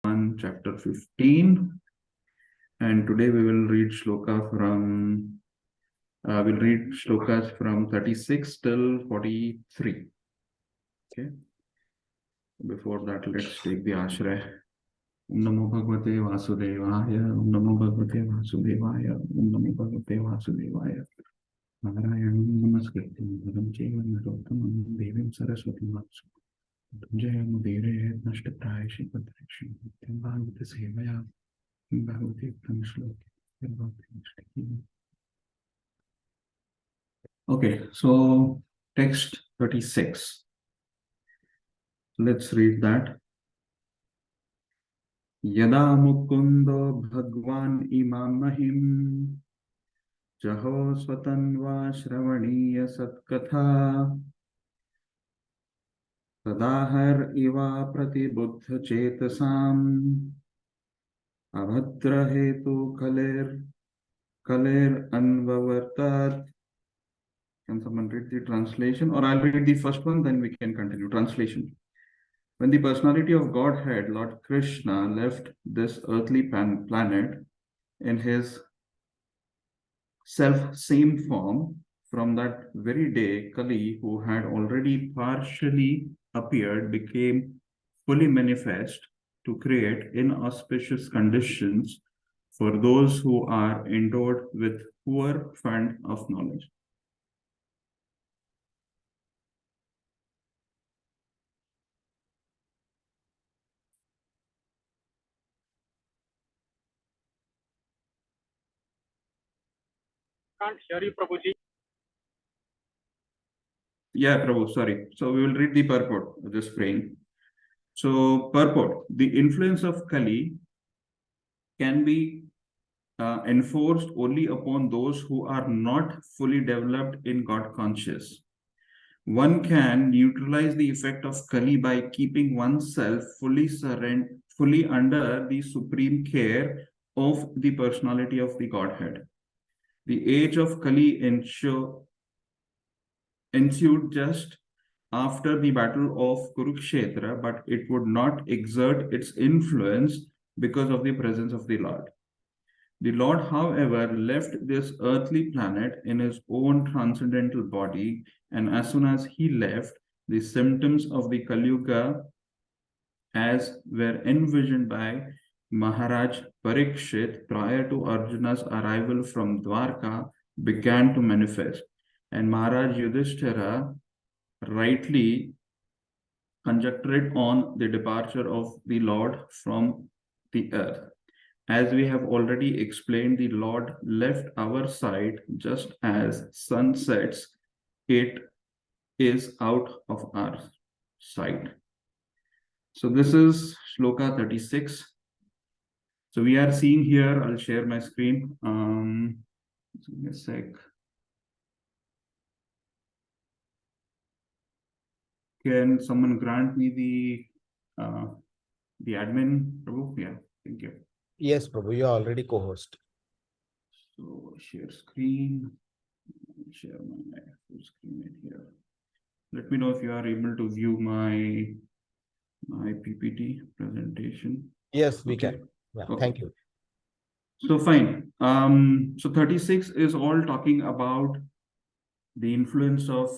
Chapter 15, and today we will read shloka from we'll read shlokas from 36 till 43. Okay. Before that, let's take the ashray. Om Namo Bhagavate Vasudevaya. Om Namo Bhagavate Vasudevaya. Om Namo Bhagavate Vasudevaya. Narayanam Namaskritam Dharam Cheva Narottamam Devim Saraswatim Vatsu Jayamudire Nashtaprayashi Padrashi Bhagavate Sevaya Bhagavate Shloka. Okay, so text 36. Let's read that. Yada mukundo bhagwan imam mahim jaho swatanva shravaniya satkatha tadahar iva pratibuddha chetasam abhadra hetu kaler anvavartat. Can someone read the translation? Or I'll read the first one, then we can continue. Translation. When the personality of Godhead, Lord Krishna, left this earthly planet in his self-same form, from that very day, Kali, who had already partially appeared, became fully manifest to create inauspicious conditions for those who are endowed with poor fund of knowledge. Can't hear you, Prabhuji. Yeah, Prabhu, sorry. So we will read the purport of this frame. So, purport. The influence of Kali can be enforced only upon those who are not fully developed in God conscious. One can neutralize the effect of Kali by keeping oneself fully under the supreme care of the personality of the Godhead. The age of Kali ensued just after the battle of Kurukshetra, but it would not exert its influence because of the presence of the Lord. The Lord, however, left this earthly planet in his own transcendental body, and as soon as he left, the symptoms of the Kali Yuga, as were envisioned by Maharaj Parikshit prior to Arjuna's arrival from Dwarka, began to manifest. And Maharaj Yudhishthira rightly conjectured on the departure of the Lord from the earth. As we have already explained, the Lord left our sight just as sun sets, it is out of our sight. So this is Shloka 36. So we are seeing here, I'll share my screen. Give me a sec. Can someone grant me the admin, Prabhu? Yeah, thank you. Yes, Prabhu, you are already co-host. So share screen, share my full screen right here. Let me know if you are able to view my PPT presentation. Yes, we can. Yeah, okay. Thank you. So fine. So 36 is all talking about the influence of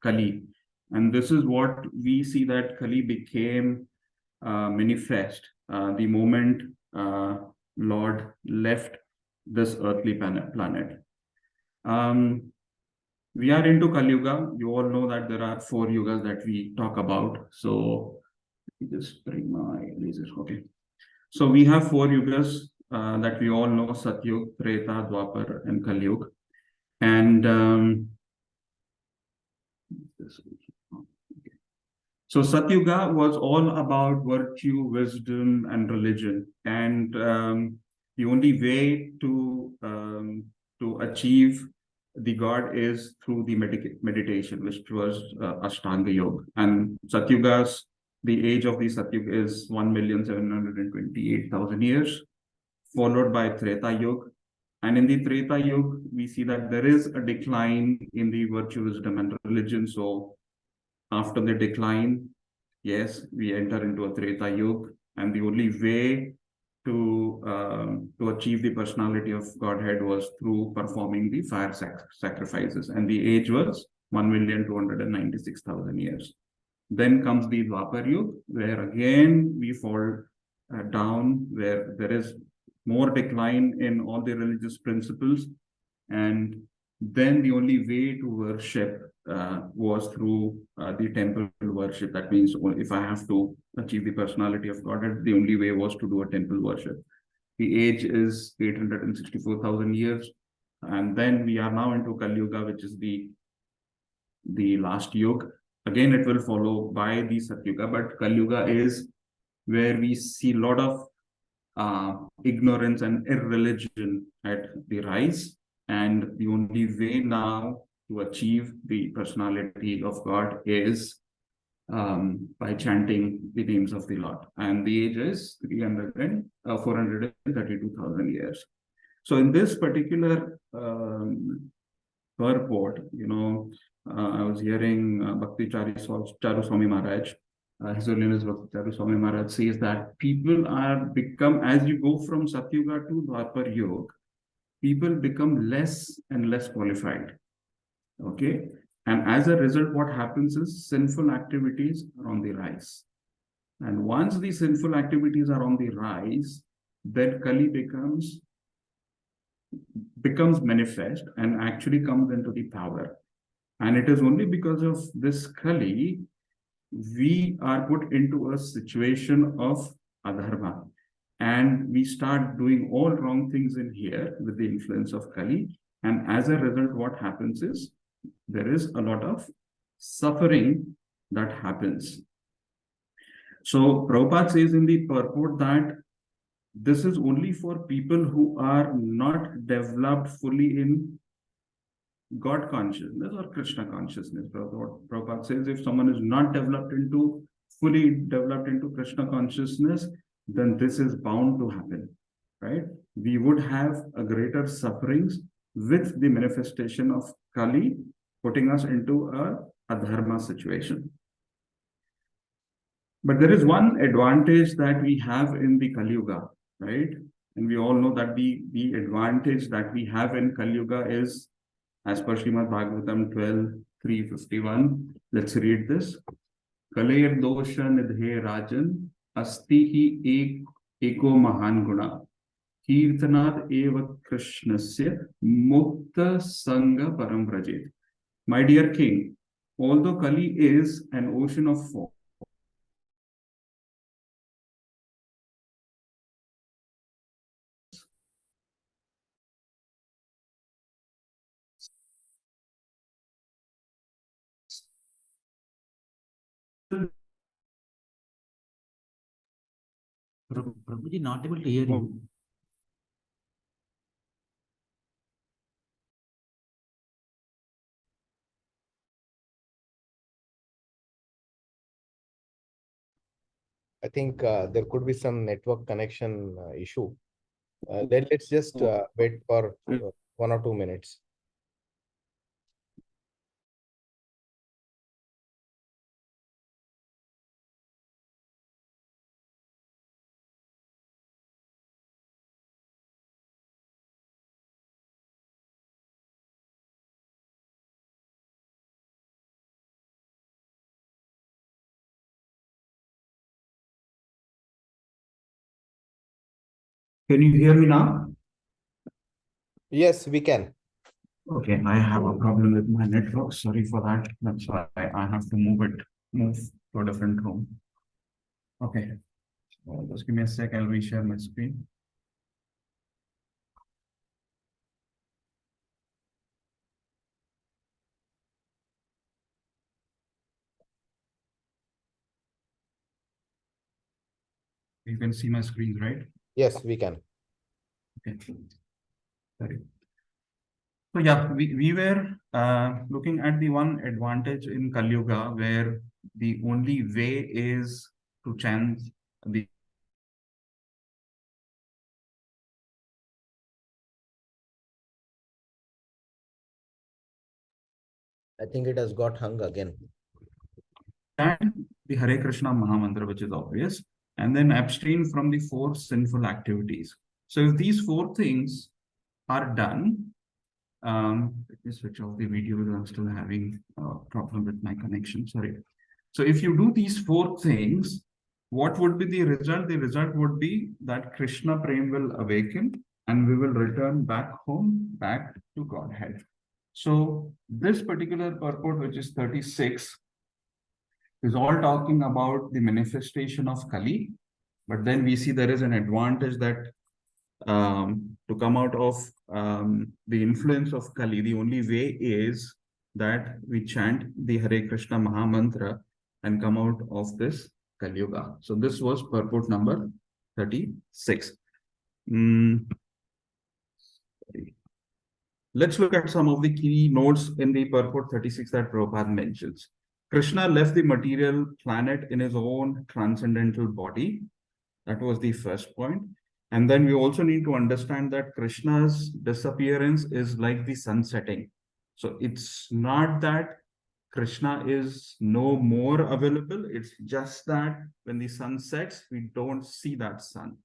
Kali. And this is what we see that Kali became manifest the moment Lord left this earthly planet. We are into Kali Yuga. You all know that there are 4 yugas that we talk about. So let me just bring my laser. Okay. So we have 4 yugas that we all know: Satyug, Treta, Dwapar, and Kali Yuga. And so Satyuga was all about virtue, wisdom, and religion. And the only way to achieve the God is through the meditation, which was Ashtanga Yoga. And Satyuga's, the age of the Satyuga is 1,728,000 years, followed by Treta Yuga. And in the Treta Yuga, we see that there is a decline in the virtue, wisdom, and religion. So after the decline, yes, we enter into a Treta Yuga. And the only way to achieve the personality of Godhead was through performing the fire sacrifices. And the age was 1,296,000 years. Then comes the Dwapar Yuga, where again we fall down, where there is more decline in all the religious principles. And then the only way to worship was through the temple worship. That means if I have to achieve the personality of Godhead, the only way was to do a temple worship. The age is 864,000 years. And then we are now into Kali Yuga, which is the last yuga. Again, it will follow by the Satyuga, but Kali Yuga is where we see a lot of ignorance and irreligion at the rise. And the only way now to achieve the personality of God is by chanting the names of the Lord. And the age is 432,000 years. So in this particular purport, I was hearing Bhakti Charu Swami Maharaj, His Holiness Bhakti Charu Swami Maharaj says that people become, as you go from Satyuga to Dwapar Yuga, people become less and less qualified. Okay. And as a result, what happens is sinful activities are on the rise. And once the sinful activities are on the rise, then Kali becomes manifest and actually comes into the power. And it is only because of this Kali we are put into a situation of adharma. And we start doing all wrong things in here with the influence of Kali. And as a result, what happens is there is a lot of suffering that happens. So Prabhupada says in the purport that this is only for people who are not developed fully in God consciousness or Krishna consciousness. Prabhupada says if someone is not fully developed into Krishna consciousness, then this is bound to happen, right? We would have a greater sufferings with the manifestation of Kali, putting us into a dharma situation. But there is one advantage that we have in the Kali Yuga, right? And we all know that the advantage that we have in Kali Yuga is, as per Srimad Bhagavatam 12:351, let's read this. Kaler dosha nidhe rajan asti hi eko mahan guna kirtanad eva krishnasya mukta sangha param vrajet. My dear king, although Kali is an ocean of force, Prabhuji, not able to hear you. I think there could be some network connection issue. Let's just wait for 1 or 2 minutes. can you hear me now? Yes, we can. Okay, I have a problem with my network. Sorry for that. That's why I have to move to a different room. Okay, just give me a sec. I'll reshare my screen. You can see my screen, right? Yes, we can. Okay. Sorry. So yeah, we were looking at the one advantage in Kali Yuga where the only way is to chant the I think it has got hung again. chant the Hare Krishna Maha Mantra, which is obvious. and then abstain from the 4 sinful activities. So if these 4 things are done, let me switch off the video because I'm still having a problem with my connection. Sorry. So if you do these 4 things, what would be the result? The result would be that Krishna Prem will awaken and we will return back home, back to Godhead. So this particular purport, which is 36, is all talking about the manifestation of Kali. But then we see there is an advantage that to come out of the influence of Kali, the only way is that we chant the Hare Krishna Maha Mantra and come out of this Kali Yuga. So this was purport number 36. Let's look at some of the key notes in the purport 36 that Prabhupada mentions. Krishna left the material planet in his own transcendental body. That was the first point. And then we also need to understand that Krishna's disappearance is like the sun setting. So it's not that Krishna is no more available. It's just that when the sun sets, we don't see that sun.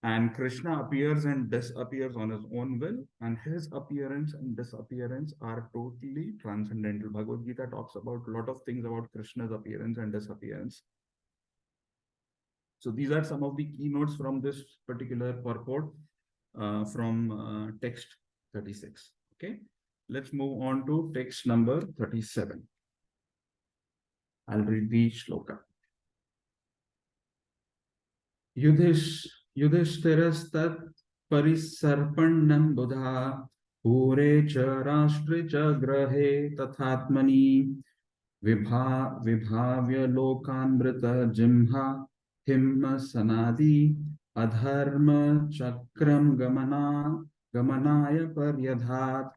And Krishna appears and disappears on his own will, and his appearance and disappearance are totally transcendental. Bhagavad Gita talks about a lot of things about Krishna's appearance and disappearance. So these are some of the keynotes from this particular purport from text 36. Okay, let's move on to text number 37. I'll read the shloka. Yudhishthirastat parisarpannam buddha pure cha rashtre cha grahe tathatmani vibhavya lokanmrita jimha himma sanadi adharma chakram gamanaya paryadhat.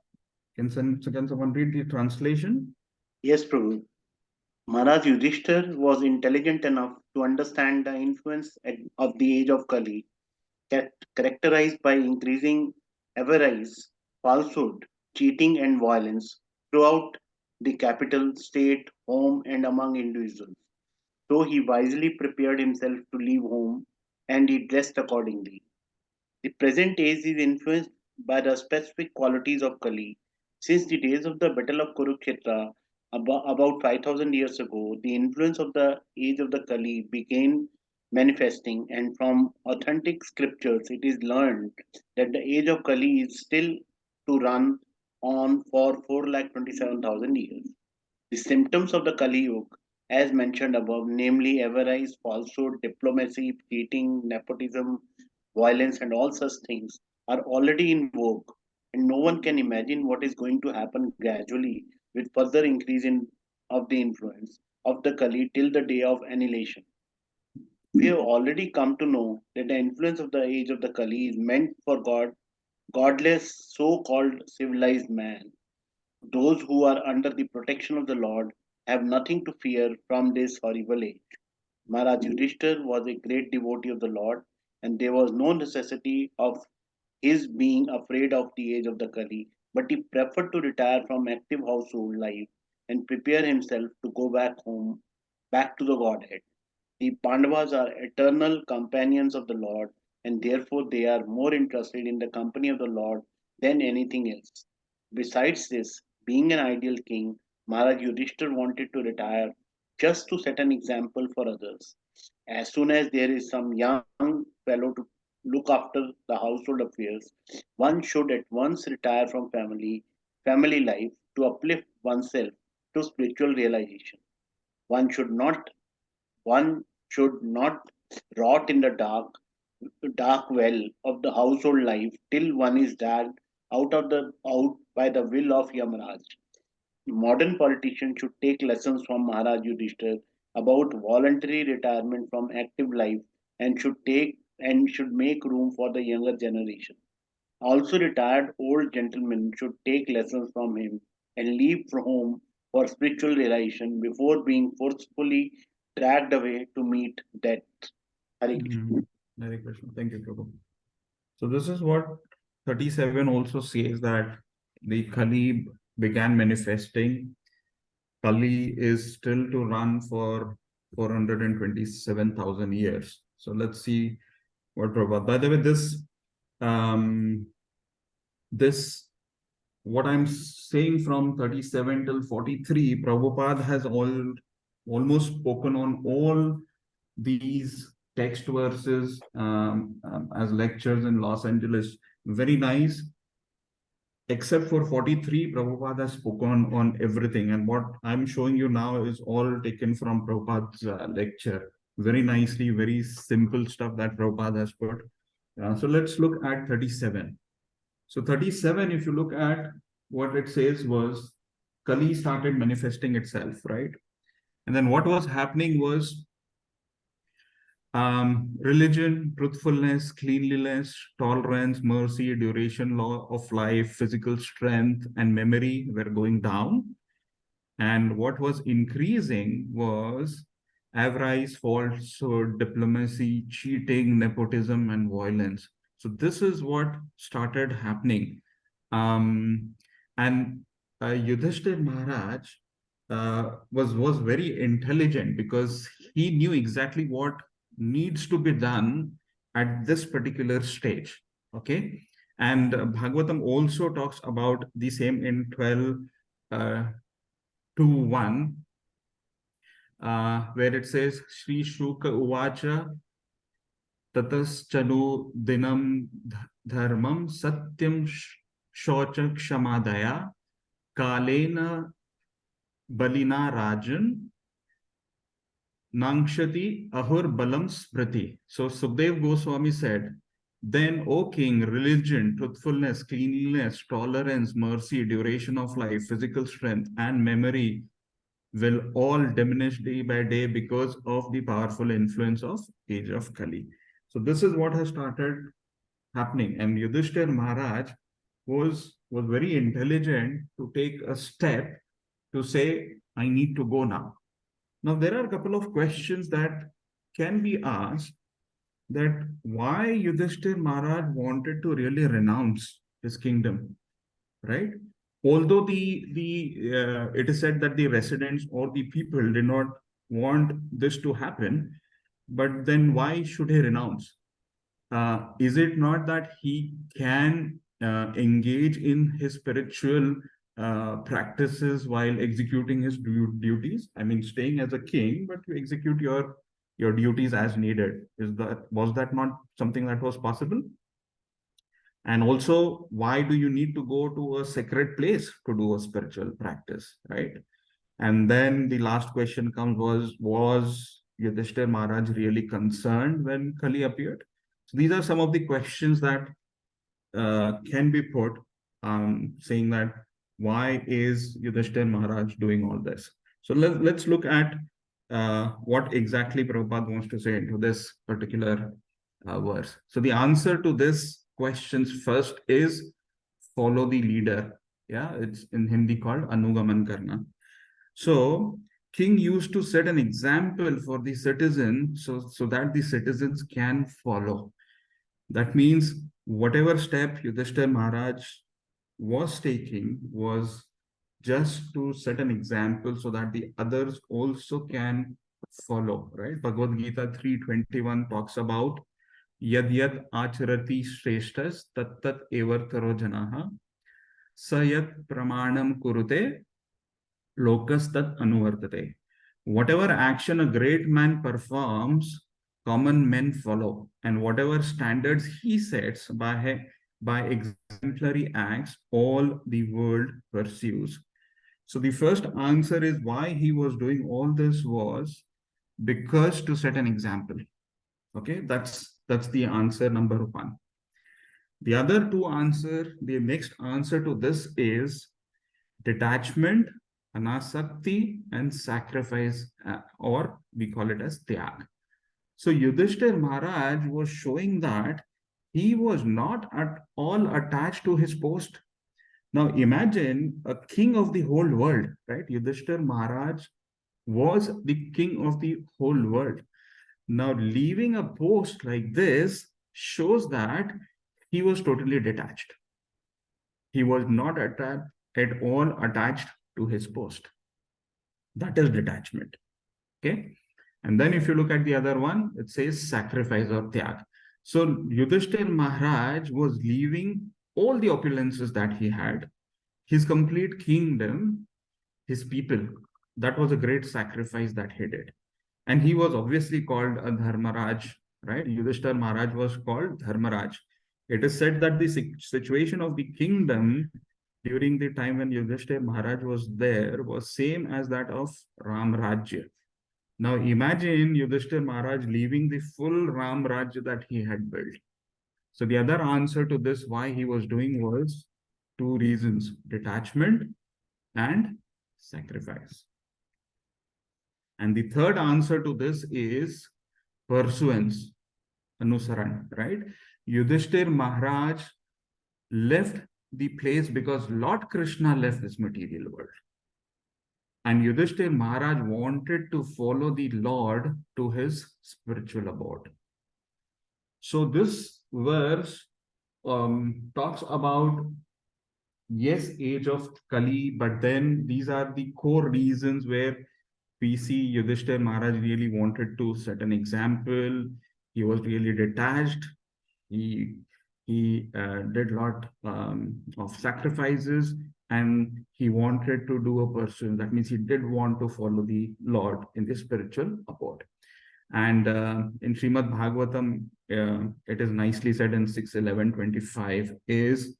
Can someone read the translation? Yes, Prabhu. Maharaj Yudhishthir was intelligent enough to understand the influence of the age of Kali, characterized by increasing avarice, falsehood, cheating, and violence throughout the capital, state, home, and among individuals. So he wisely prepared himself to leave home, and he dressed accordingly. The present age is influenced by the specific qualities of Kali. Since the days of the Battle of Kurukshetra, about 5000 years ago, the influence of the age of the Kali began manifesting, and from authentic scriptures, it is learned that the age of Kali is still to run on for 4,27,000 years. The symptoms of the Kali Yuga, as mentioned above, namely avarice, falsehood, diplomacy, cheating, nepotism, violence, and all such things, are already in vogue, and no one can imagine what is going to happen gradually with further increase of the influence of the Kali till the day of annihilation. We have already come to know that the influence of the age of the Kali is meant for godless, so-called civilized man. Those who are under the protection of the Lord have nothing to fear from this horrible age. Maharaj Yudhishthir was a great devotee of the Lord, and there was no necessity of his being afraid of the age of the Kali, but he preferred to retire from active household life and prepare himself to go back home, back to the Godhead. The Pandavas are eternal companions of the Lord, and therefore they are more interested in the company of the Lord than anything else. Besides this, being an ideal king, Maharaj Yudhishthir wanted to retire just to set an example for others. As soon as there is some young fellow to look after the household affairs, one should at once retire from family life to uplift oneself to spiritual realization. One should not one should not rot in the dark well of the household life till one is dragged out by the will of Yamaraj. Modern politicians should take lessons from Maharaj Yudhishthir about voluntary retirement from active life and should make room for the younger generation. Also, retired old gentlemen should take lessons from him and leave for home for spiritual realization before being forcefully dragged away to meet death. Hare Krishna. Hare Krishna. Thank you, Prabhu. So this is what 37 also says, that the Kali began manifesting. Kali is still to run for 427,000 years. So let's see what Prabhupada. By the way, this what I'm saying from 37 till 43, Prabhupada has almost spoken on all these text verses as lectures in Los Angeles. Very nice. Except for 43, Prabhupada has spoken on everything. And what I'm showing you now is all taken from Prabhupada's lecture. Very nicely, very simple stuff that Prabhupada has put. So let's look at 37. So 37, if you look at what it says was, Kali started manifesting itself, right? And then what was happening was religion, truthfulness, cleanliness, tolerance, mercy, duration law of life, physical strength, and memory were going down. And what was increasing was avarice, falsehood, diplomacy, cheating, nepotism, and violence. So this is what started happening. And Yudhishthir Maharaj was very intelligent because he knew exactly what needs to be done at this particular stage. Okay. And Bhagavatam also talks about the same in 12 to 1, where it says, Sri Shuka Uvacha Tataschanu Dinam Dharmam Satyam Shocha Kshamadaya Kalena Balina Rajan Nangshati Ahur Balam Smriti. So Sukhdev Goswami said, then, O king, religion, truthfulness, cleanliness, tolerance, mercy, duration of life, physical strength, and memory will all diminish day by day because of the powerful influence of age of Kali. So this is what has started happening. And Yudhishthir Maharaj was very intelligent to take a step to say, I need to go now. Now, there are a couple of questions that can be asked, that why Yudhishthir Maharaj wanted to really renounce his kingdom, right? Although it is said that the residents or the people did not want this to happen, but then why should he renounce? Is it not that he can engage in his spiritual practices while executing his duties? I mean, staying as a king, but you execute your duties as needed. Was that not something that was possible? And also, why do you need to go to a sacred place to do a spiritual practice, right? And then the last question comes, was Yudhishthir Maharaj really concerned when Kali appeared? So these are some of the questions that can be put, saying that why is Yudhishthir Maharaj doing all this? So let's look at what exactly Prabhupada wants to say into this particular verse. So the answer to this questions first is follow the leader. Yeah, it's in Hindi called Anugaman Karna. So king used to set an example for the citizens so that the citizens can follow. That means whatever step Yudhishthir Maharaj was taking was just to set an example so that the others also can follow, right? Bhagavad Gita 3:21 talks about Yad Yad Acharati Shreshtas Tat Tat Evartaro Janaha Sayat Pramanam Kurute Lokas Tat Anuvartate. Whatever action a great man performs, common men follow, and whatever standards he sets by exemplary acts, all the world pursues. So the first answer is why he was doing all this was because to set an example. Okay, that's the answer number one. The other two answer, the next answer to this is detachment, anasakti, and sacrifice, or we call it as tyag. So Yudhishthir Maharaj was showing that he was not at all attached to his post. Now imagine a king of the whole world, right? Yudhishthir Maharaj was the king of the whole world. Now leaving a post like this shows that he was totally detached. He was not at all attached to his post. That is detachment. Okay. And then if you look at the other one, it says sacrifice or tyag. So Yudhishthir Maharaj was leaving all the opulences that he had, his complete kingdom, his people. That was a great sacrifice that he did. And he was obviously called a Dharmaraj, right? Yudhishthir Maharaj was called Dharmaraj. It is said that the situation of the kingdom during the time when Yudhishthir Maharaj was there was same as that of Ram Rajya. Now imagine Yudhishthir Maharaj leaving the full Ram Rajya that he had built. So the other answer to this, why he was doing, was two reasons: detachment and sacrifice. And the third answer to this is pursuance, anusaran, right? Yudhishthir Maharaj left the place because Lord Krishna left this material world. And Yudhishthir Maharaj wanted to follow the Lord to his spiritual abode. So this verse talks about, yes, age of Kali, but then these are the core reasons where we see Yudhishthir Maharaj really wanted to set an example. He was really detached. He did a lot of sacrifices, and he wanted to do a pursuit. That means he did want to follow the Lord in the spiritual abode. And in Srimad Bhagavatam, it is nicely said in 6:11:25 is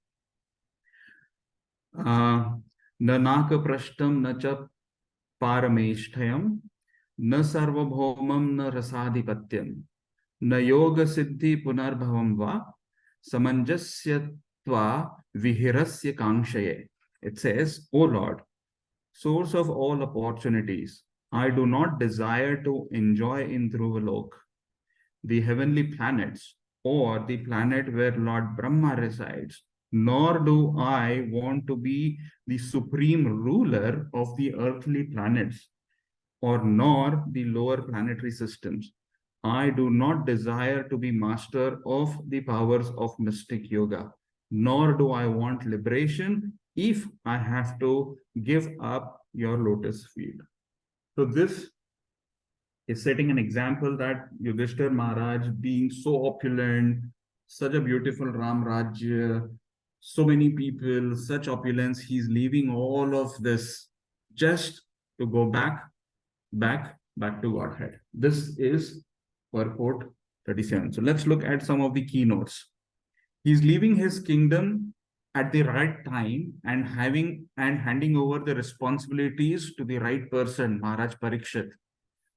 na naka prashtam na cha parameshtayam na sarvabhaumam na rasadhipatyam na yoga siddhi punarbhavam va samanjasyatva vihirasya kangshaye. It says, O Lord, source of all opportunities, I do not desire to enjoy in Dhruvalok, the heavenly planets, or the planet where Lord Brahma resides, nor do I want to be the supreme ruler of the earthly planets, or nor the lower planetary systems. I do not desire to be master of the powers of mystic yoga, nor do I want liberation if I have to give up your lotus feet. So this is setting an example that Yudhishthir Maharaj, being so opulent, such a beautiful Ram Rajya, so many people, such opulence, he's leaving all of this just to go back to Godhead. This is purport 37. So let's look at some of the keynotes. He's leaving his kingdom at the right time and handing over the responsibilities to the right person, Maharaj Parikshit.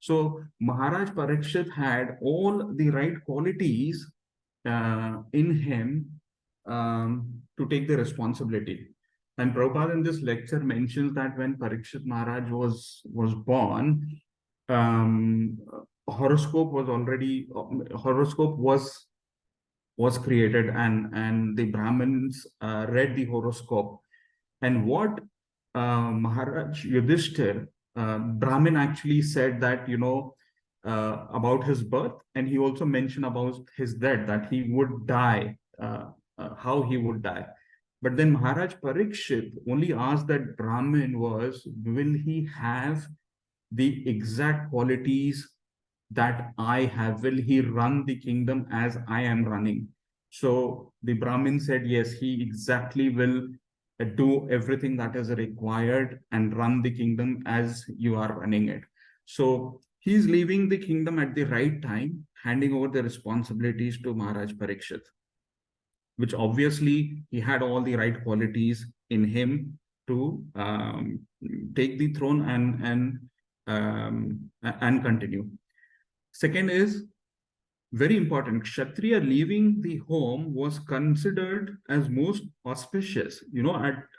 So Maharaj Parikshit had all the right qualities in him to take the responsibility. And Prabhupada in this lecture mentions that when Parikshit Maharaj was born, horoscope was created, and the Brahmins read the horoscope. And what Maharaj Yudhishthir, Brahmin actually said that, about his birth, and he also mentioned about his death, that he would die, how he would die. But then Maharaj Parikshit only asked that Brahmin was, will he have the exact qualities that I have? Will he run the kingdom as I am running? So the Brahmin said, yes, he exactly will do everything that is required and run the kingdom as you are running it. So he's leaving the kingdom at the right time, handing over the responsibilities to Maharaj Parikshit, which obviously he had all the right qualities in him to take the throne and continue. Second is very important. Kshatriya leaving the home was considered as most auspicious.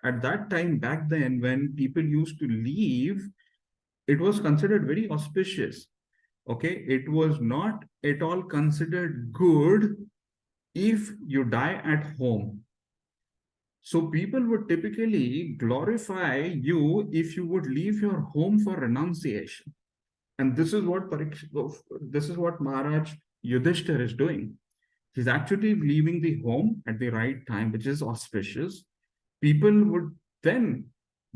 At that time, back then, when people used to leave, it was considered very auspicious. Okay, it was not at all considered good if you die at home. So people would typically glorify you if you would leave your home for renunciation. And this is what Maharaj Yudhishthir is doing. He's actually leaving the home at the right time, which is auspicious. People would then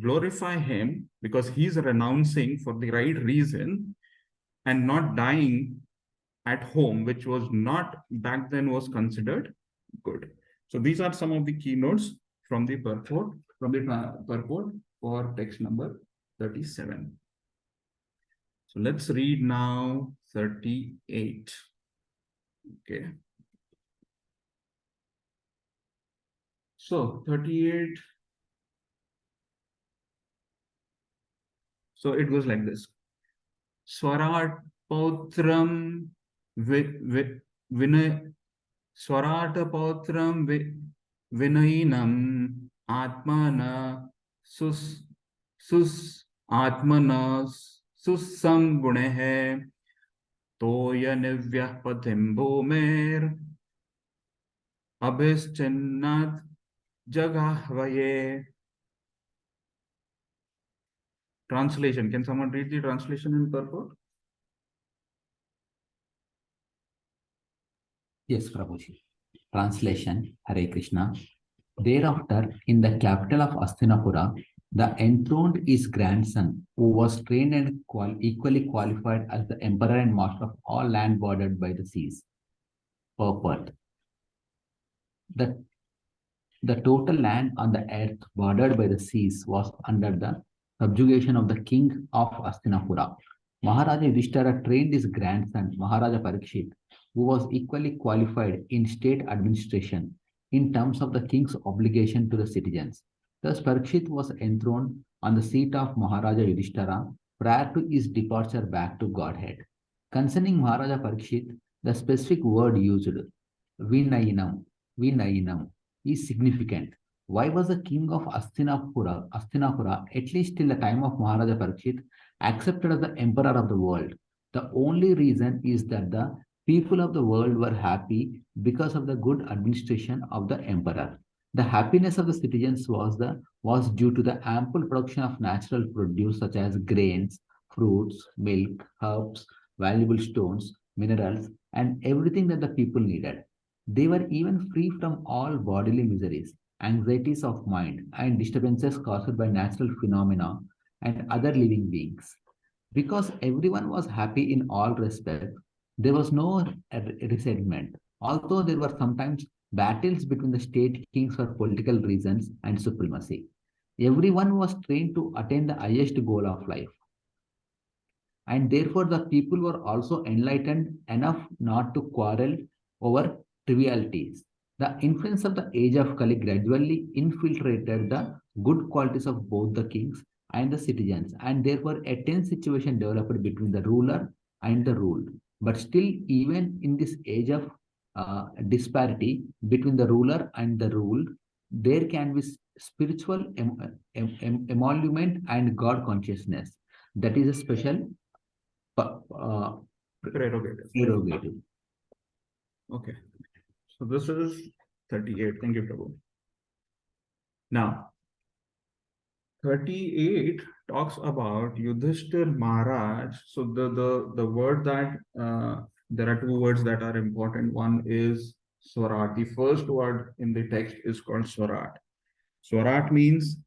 glorify him because he's renouncing for the right reason. and not dying at home, which was not back then was considered good. So these are some of the keynotes from the purport, purport for text number 37. So let's read now 38. Okay. So 38. So it goes like this. Swarat Pautram Vinay Swarata Pautram Vinayinam Atmana sus Atmana Susam Gunehe Toya Nivyah Patim Bhumer Abhischannat Jagahvaye. Translation. Can someone read the translation in purport? Yes, Prabhuji. Translation, Hare Krishna. Thereafter, in the capital of Hastinapura, the enthroned his grandson, who was trained and equally qualified as the emperor and master of all land bordered by the seas. Purport. The total land on the earth bordered by the seas was under the subjugation of the king of Hastinapura. Maharaja Yudhishthira trained his grandson, Maharaja Parikshit, who was equally qualified in state administration in terms of the king's obligation to the citizens. Thus, Parikshit was enthroned on the seat of Maharaja Yudhishthira prior to his departure back to Godhead. Concerning Maharaja Parikshit, the specific word used, Vinayinam, is significant. Why was the king of Hastinapura, at least till the time of Maharaja Parikshit, accepted as the emperor of the world? The only reason is that the people of the world were happy because of the good administration of the emperor. The happiness of the citizens was due to the ample production of natural produce such as grains, fruits, milk, herbs, valuable stones, minerals, and everything that the people needed. They were even free from all bodily miseries, anxieties of mind, and disturbances caused by natural phenomena and other living beings. Because everyone was happy in all respects, there was no resentment, although there were sometimes battles between the state kings for political reasons and supremacy. Everyone was trained to attain the highest goal of life. And therefore, the people were also enlightened enough not to quarrel over trivialities. The influence of the age of Kali gradually infiltrated the good qualities of both the kings and the citizens, and therefore a tense situation developed between the ruler and the ruled. But still, even in this age of disparity between the ruler and the ruled, there can be spiritual emolument and God consciousness. That is a special prerogative. Okay. So this is 38. Thank you, Prabhu. Now, 38 talks about Yudhishthir Maharaj. So the word that there are two words that are important. One is Swarat. The first word in the text is called Swarat. Swarat means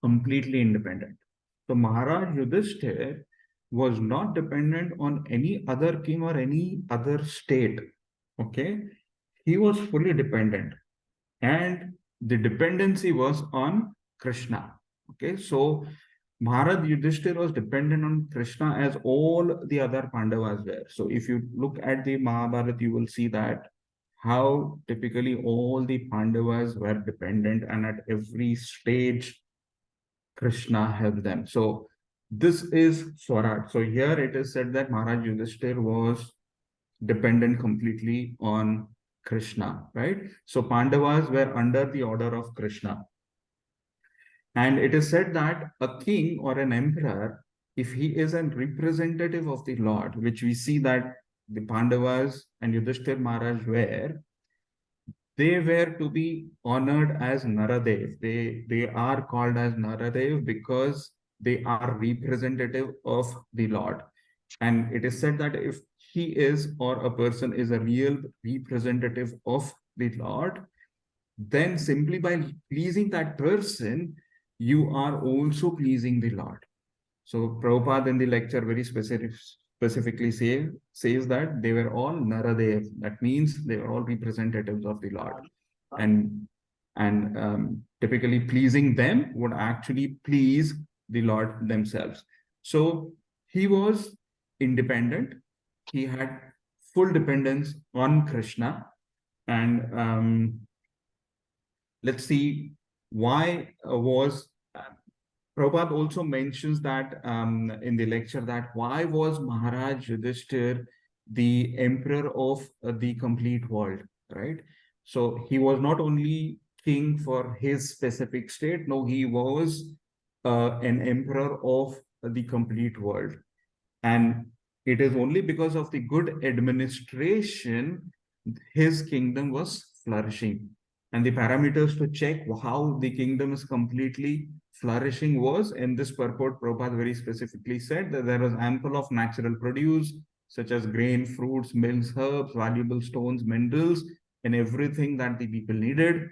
completely independent. So Maharaj Yudhishthir was not dependent on any other king or any other state. Okay, he was fully dependent, and the dependency was on Krishna. Okay, so Maharaj Yudhishthir was dependent on Krishna as all the other Pandavas were. So if you look at the Mahabharata, you will see that how typically all the Pandavas were dependent, and at every stage Krishna helped them. So this is Swarat. So here it is said that Maharaj Yudhishthir was dependent completely on Krishna, right? So Pandavas were under the order of Krishna. And it is said that a king or an emperor, if he is a representative of the Lord, which we see that the Pandavas and Yudhishthir Maharaj were, they were to be honored as Naradev. They are called as Naradev because they are representative of the Lord. And it is said that if he is or a person is a real representative of the Lord, then simply by pleasing that person, you are also pleasing the Lord. So Prabhupada in the lecture very specifically says that they were all Naradev. That means they were all representatives of the Lord. And typically pleasing them would actually please the Lord themselves. So he was independent. He had full dependence on Krishna. And let's see why was Prabhupada also mentions that in the lecture that why was Maharaj Yudhishthir the emperor of the complete world, right? So he was not only king for his specific state, no, he was an emperor of the complete world. And it is only because of the good administration his kingdom was flourishing. And the parameters to check how the kingdom is completely flourishing was in this purport. Prabhupada very specifically said that there was ample of natural produce such as grain, fruits, milks, herbs, valuable stones, minerals, and everything that the people needed.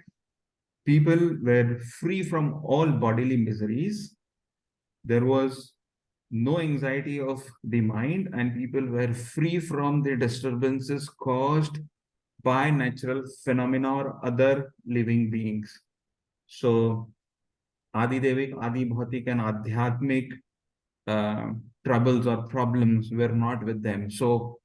People were free from all bodily miseries. There was no anxiety of the mind, and people were free from the disturbances caused by natural phenomena or other living beings. So Adidevic, Adibhautik, and Adhyatmic troubles or problems were not with them. So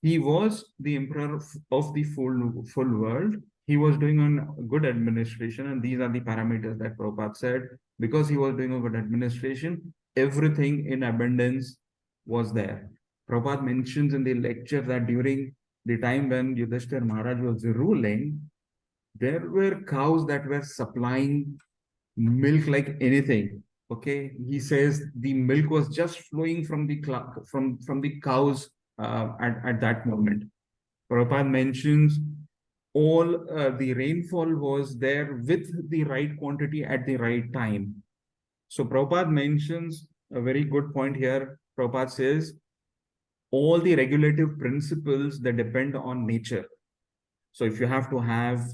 he was the emperor of the full world. He was doing a good administration, and these are the parameters that Prabhupada said. Because he was doing a good administration, everything in abundance was there. Prabhupada mentions in the lecture that during the time when Yudhishthira Maharaj was ruling, there were cows that were supplying milk like anything. Okay, he says the milk was just flowing from the from the cows at that moment. Prabhupada mentions all the rainfall was there with the right quantity at the right time. So Prabhupada mentions a very good point here. Prabhupada says all the regulative principles that depend on nature. So if you have to have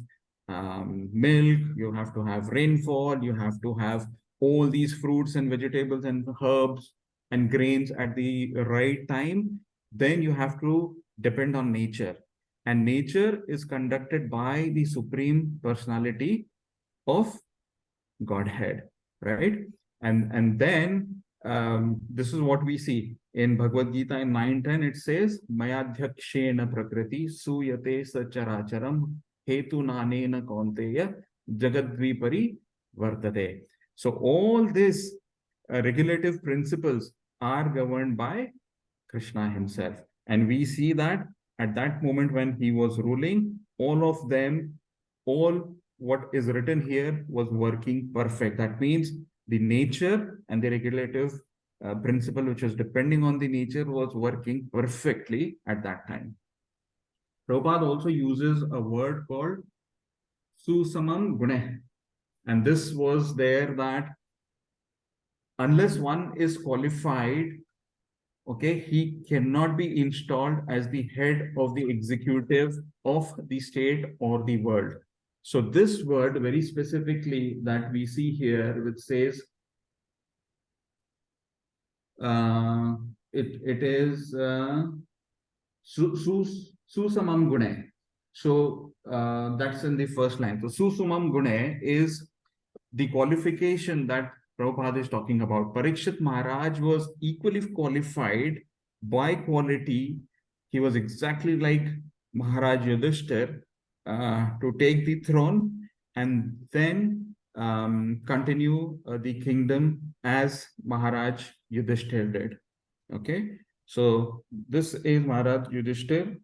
milk, you have to have rainfall, you have to have all these fruits and vegetables and herbs and grains at the right time, then you have to depend on nature. And nature is conducted by the Supreme Personality of Godhead, right? And then this is what we see in Bhagavad Gita in 9:10. It says, Mayadhyakshena prakriti suyate sacharacharam hetu nanena kaunteya jagadvipari vartate. So all these regulative principles are governed by Krishna himself. And we see that at that moment when he was ruling, all of them, all what is written here was working perfect. That means the nature and the regulative principle, which was depending on the nature, was working perfectly at that time. Prabhupada also uses a word called susamam gune. And this was there that unless one is qualified, okay, he cannot be installed as the head of the executive of the state or the world. So this word very specifically that we see here, which says, it is susamam gune. So that's in the first line. So susumam gune is the qualification that Prabhupada is talking about. Parikshit Maharaj was equally qualified by quality. He was exactly like Maharaj Yudhishthir to take the throne and then continue the kingdom as Maharaj Yudhishthir did. Okay, so this is Maharaj Yudhishthir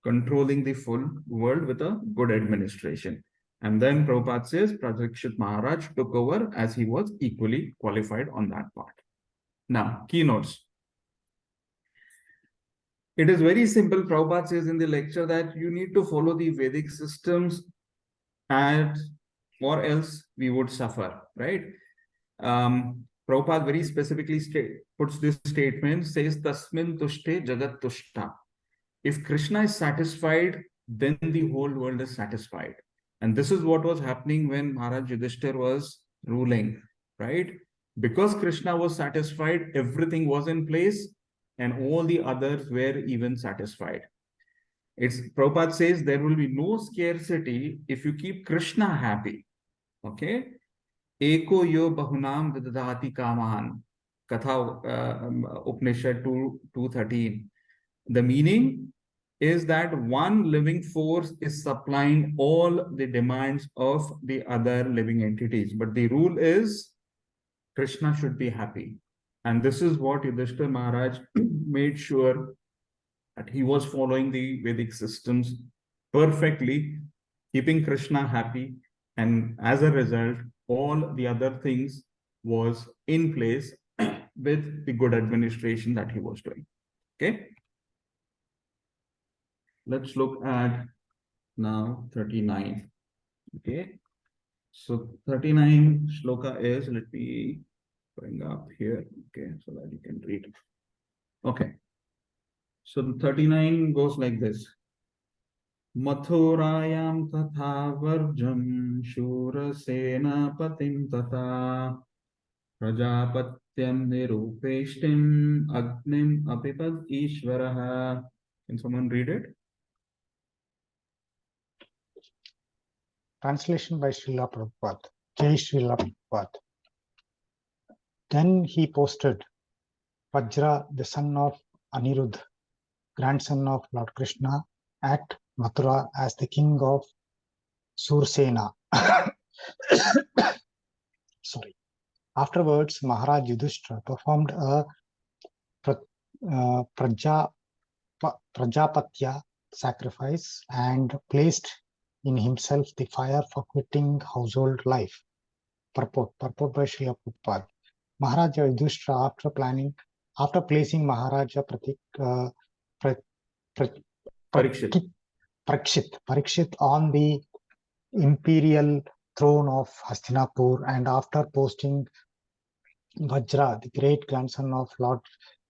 controlling the full world with a good administration. And then Prabhupada says Parikshit Maharaj took over as he was equally qualified on that part. Now, keynotes. It is very simple. Prabhupada says in the lecture that you need to follow the Vedic systems and or else we would suffer, right? Prabhupada very specifically puts this statement, says Tasmin Tushte Jagat Tushta. If Krishna is satisfied, then the whole world is satisfied. And this is what was happening when Maharaj Yudhishthir was ruling, right? Because Krishna was satisfied, everything was in place, and all the others were even satisfied. Prabhupada says there will be no scarcity if you keep Krishna happy. Okay? Eko yo bahunam vidadati kaman. Katha Upanishad 2:13. The meaning is that one living force is supplying all the demands of the other living entities. But the rule is Krishna should be happy. And this is what Yudhishthira Maharaj made sure that he was following the Vedic systems perfectly, keeping Krishna happy. And as a result, all the other things was in place with the good administration that he was doing. Okay. Let's look at now 39. Okay. So 39 shloka is, let me bring up here. Okay. So that you can read. Okay. So 39 goes like this. Mathurayam tatha varjam shurasenapatim tata prajapatyam nirupeshtim agnim apipad ishvaraha. Can someone read it? Translation by Srila Prabhupada. Jai Srila Prabhupada. Then he posted Vajra, the son of Anirudh, grandson of Lord Krishna, at Mathura as the king of Sursena. Sorry. Afterwards, Maharaj Yudhishthira performed a Prajapatya sacrifice and placed in himself the fire for quitting household life. Purport by Srila Prabhupada. Maharaja Yudhishthira, after placing Maharaja Parikshit on the imperial throne of Hastinapur, and after posting Vajra, the great grandson of Lord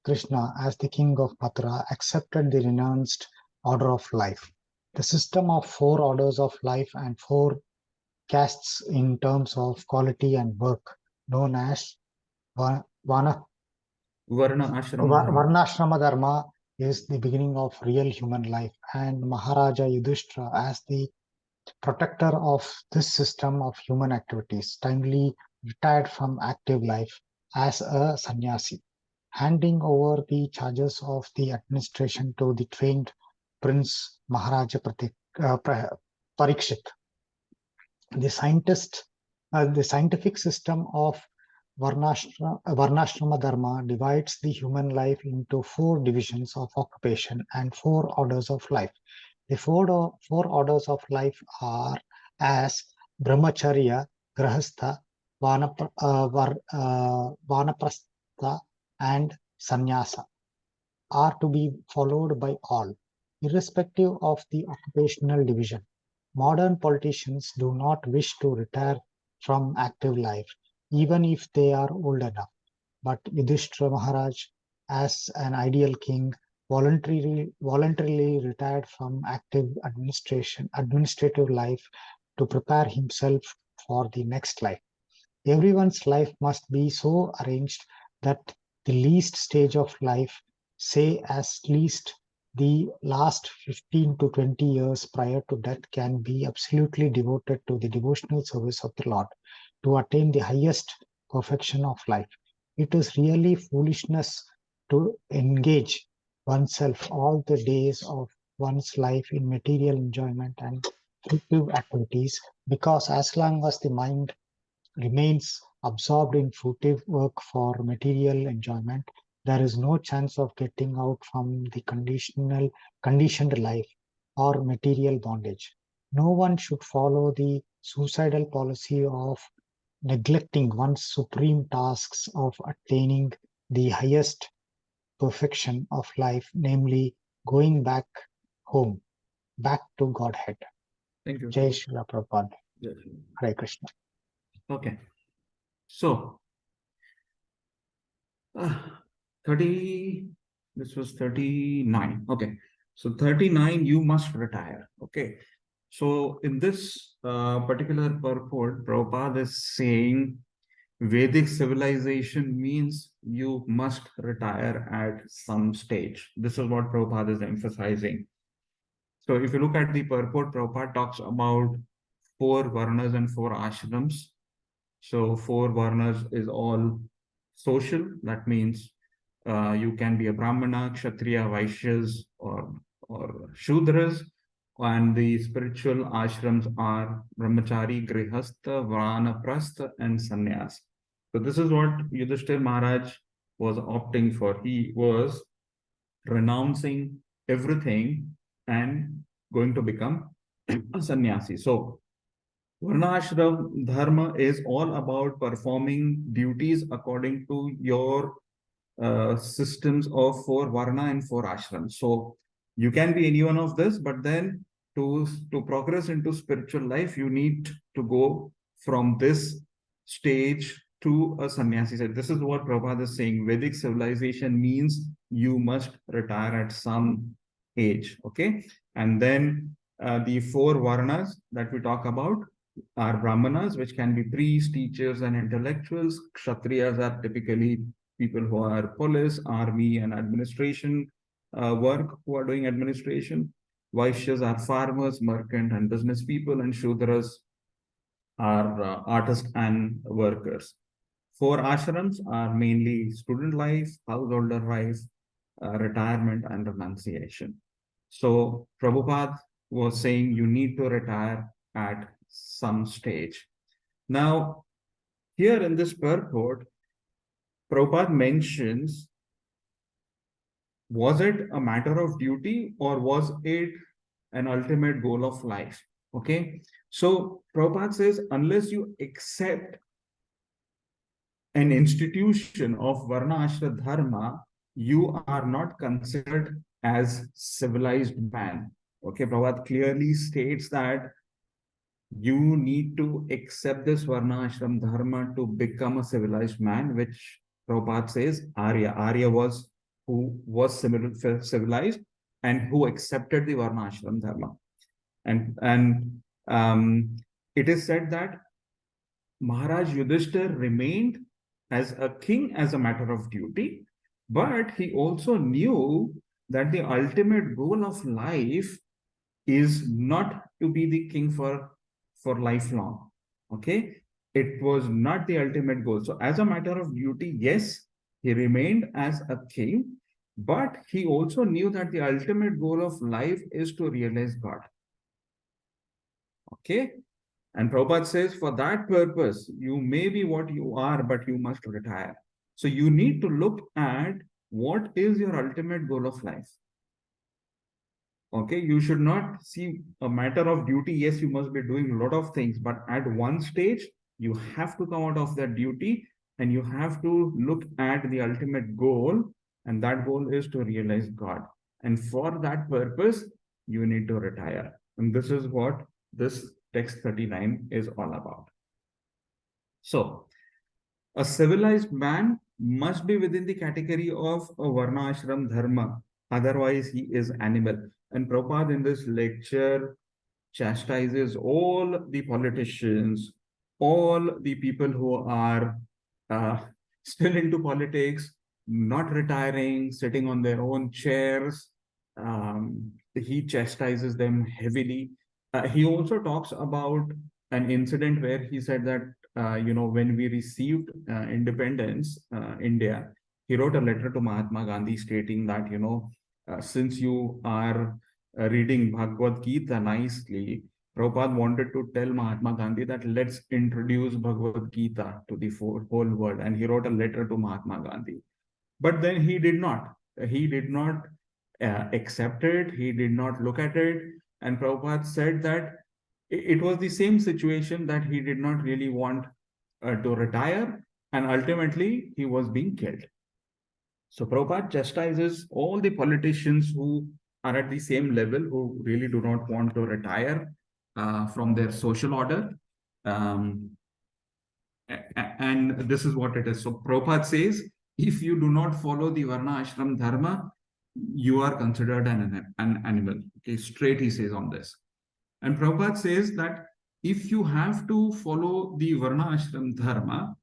Krishna, as the king of Mathura, accepted the renounced order of life. The system of 4 orders of life and 4 castes in terms of quality and work, known as Varnashrama Dharma, is the beginning of real human life, and Maharaja Yudhishthira, as the protector of this system of human activities, timely retired from active life as a sannyasi, handing over the charges of the administration to the trained Prince Maharaja Parikshit. The scientific system of Varnashrama Dharma divides the human life into 4 divisions of occupation and 4 orders of life. The 4 orders of life are as Brahmacharya, Grahastha, Vanaprastha, and Sannyasa are to be followed by all, irrespective of the occupational division. Modern politicians do not wish to retire from active life, even if they are old enough. But Yudhishthira Maharaj, as an ideal king, voluntarily retired from active administrative life to prepare himself for the next life. Everyone's life must be so arranged that the least stage of life, say at least the last 15 to 20 years prior to death, can be absolutely devoted to the devotional service of the Lord to attain the highest perfection of life. It is really foolishness to engage oneself all the days of one's life in material enjoyment and fruitive activities, because as long as the mind remains absorbed in fruitive work for material enjoyment, there is no chance of getting out from the conditioned life or material bondage. No one should follow the suicidal policy of neglecting one's supreme tasks of attaining the highest perfection of life, namely going back home, back to Godhead. Thank you. Jai Srila Prabhupada. Yes. Hare Krishna. Okay. So, this was 39. Okay. So 39, you must retire. Okay. So in this particular purport, Prabhupada is saying Vedic civilization means you must retire at some stage. This is what Prabhupada is emphasizing. So if you look at the purport, Prabhupada talks about 4 varnas and 4 ashrams. So 4 varnas is all social. That means you can be a Brahmana, Kshatriya, Vaishyas, or Shudras. And the spiritual ashrams are Brahmachari, Grihastha, Vanaprastha, and Sannyas. So this is what Yudhishthir Maharaj was opting for. He was renouncing everything and going to become a sannyasi. So Varnashram dharma is all about performing duties according to your systems of 4 varna and 4 ashrams. So you can be any one of this, but then to progress into spiritual life, you need to go from this stage to a sannyasi. So this is what Prabhupada is saying. Vedic civilization means you must retire at some age. Okay. And then the 4 varnas that we talk about are Brahmanas, which can be priests, teachers, and intellectuals. Kshatriyas are typically people who are police, army, and administration work, who are doing administration. Vaishyas are farmers, merchant, and business people, and Shudras are artists and workers. 4 ashrams are mainly student life, householder life, retirement, and renunciation. So Prabhupada was saying you need to retire at some stage. Now, here in this purport, Prabhupada mentions, was it a matter of duty or was it an ultimate goal of life? Okay. So Prabhupada says, unless you accept an institution of Varna Ashra Dharma, you are not considered as civilized man. Okay. Prabhupada clearly states that you need to accept this Varna Ashram Dharma to become a civilized man, which Prabhupada says Arya. Arya was who was civilized and who accepted the Varna Ashram Dharma. And it is said that Maharaj Yudhishthir remained as a king as a matter of duty, but he also knew that the ultimate goal of life is not to be the king for lifelong. Okay, it was not the ultimate goal. So as a matter of duty, yes, he remained as a king, but he also knew that the ultimate goal of life is to realize God. Okay, and Prabhupada says, for that purpose, you may be what you are, but you must retire. So you need to look at what is your ultimate goal of life. Okay, you should not see a matter of duty. Yes, you must be doing a lot of things, but at one stage, you have to come out of that duty and you have to look at the ultimate goal, and that goal is to realize God. And for that purpose, you need to retire. And this is what this text 39 is all about. So, a civilized man must be within the category of a Varna Ashram Dharma. Otherwise, he is animal. And Prabhupada in this lecture chastises all the politicians, all the people who are still into politics, not retiring, sitting on their own chairs. He chastises them heavily. He also talks about an incident where he said that, when we received independence, India, he wrote a letter to Mahatma Gandhi stating that, since you are reading Bhagavad Gita nicely, Prabhupada wanted to tell Mahatma Gandhi that let's introduce Bhagavad Gita to the whole world. And he wrote a letter to Mahatma Gandhi. But then he did not. He did not accept it. He did not look at it. And Prabhupada said that it was the same situation, that he did not really want to retire. And ultimately, he was being killed. So Prabhupada chastises all the politicians who are at the same level, who really do not want to retire from their social order. And this is what it is. So Prabhupada says, if you do not follow the Varna Ashram Dharma, you are considered an animal. Okay, straight he says on this. And Prabhupada says that if you have to follow the Varna Ashram Dharma,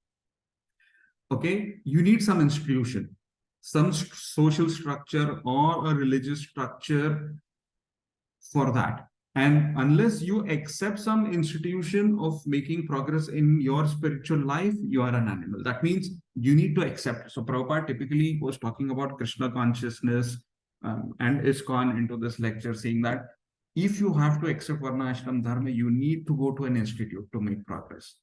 Okay, you need some institution, some social structure or a religious structure for that. And unless you accept some institution of making progress in your spiritual life, you are an animal. That means you need to accept. So Prabhupada typically was talking about Krishna consciousness, and ISKCON into this lecture, saying that if you have to accept Varna Ashram Dharma, you need to go to an institute to make progress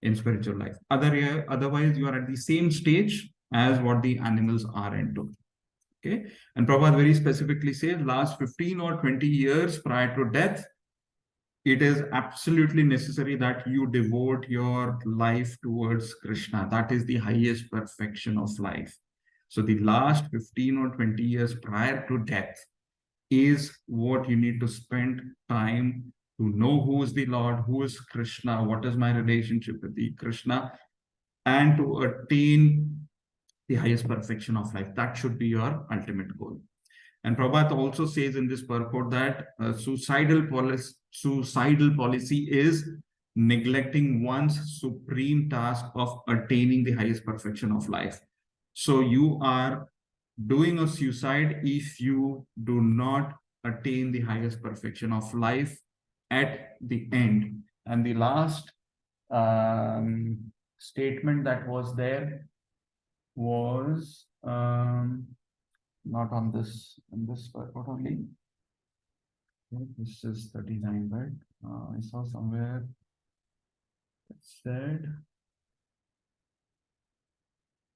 in spiritual life. Otherwise, you are at the same stage as what the animals are into. Okay, and Prabhupada very specifically says last 15 or 20 years prior to death, it is absolutely necessary that you devote your life towards Krishna. That is the highest perfection of life. So the last 15 or 20 years prior to death is what you need to spend time to know who is the Lord, who is Krishna, what is my relationship with the Krishna, and to attain the highest perfection of life. That should be your ultimate goal. And Prabhupada also says in this purport that suicidal policy is neglecting one's supreme task of attaining the highest perfection of life. So you are doing a suicide if you do not attain the highest perfection of life at the end. And the last statement that was there was not on this purport only. Okay, this is 39, right? I saw somewhere it said,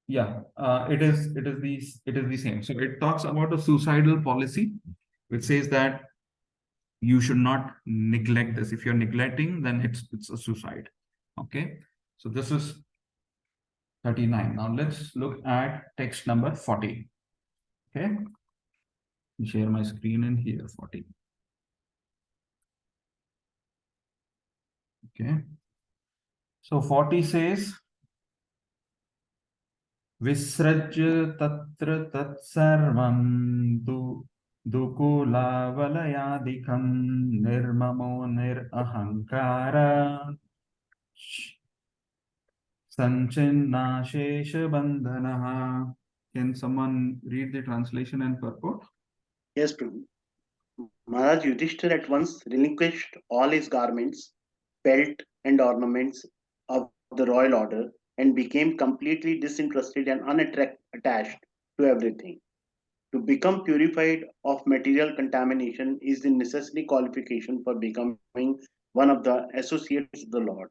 yeah, it is the same. So it talks about a suicidal policy, which says that you should not neglect this. If you're neglecting, then it's a suicide. Okay, so this is 39. Now let's look at text number 40. Okay, share my screen in here. 40. Okay, so 40 says, Visrajya tatra tatsarvam dukulavalayaadikam nirmamo nirahankara sanchina shesha bandhanaha. Can someone read the translation and purport? Yes, Prabhu. Maharaj Yudhishthira at once relinquished all his garments, belt, and ornaments of the royal order and became completely disinterested and unattached to everything. To become purified of material contamination is the necessary qualification for becoming one of the associates of the Lord.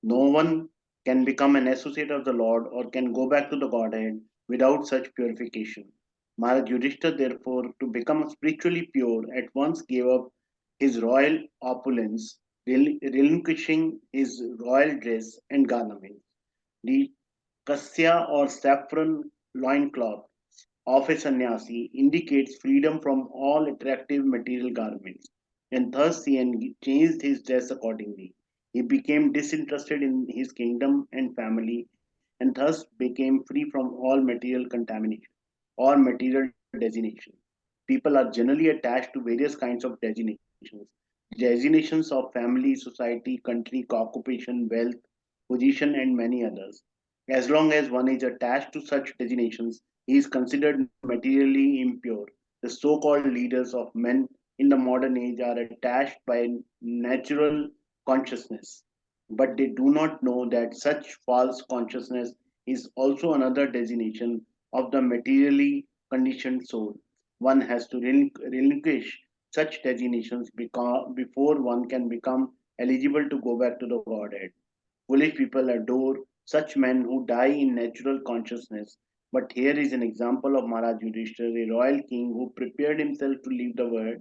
No one can become an associate of the Lord or can go back to the Godhead without such purification. Maharaj Yudhishthira, therefore, to become spiritually pure, at once gave up his royal opulence, relinquishing his royal dress and garments. The kasya or saffron loincloth of a sannyasi indicates freedom from all attractive material garments, and thus he changed his dress accordingly. He became disinterested in his kingdom and family, and thus became free from all material contamination or material designation. People are generally attached to various kinds of designations of family, society, country, occupation, wealth, position, and many others. As long as one is attached to such designations, he is considered materially impure. The so called leaders of men in the modern age are attached by natural consciousness, but they do not know that such false consciousness is also another designation of the materially conditioned soul. One has to relinquish such designations before one can become eligible to go back to the Godhead. Foolish people adore such men who die in natural consciousness. But here is an example of Maharaj Yudhishthira, a royal king who prepared himself to leave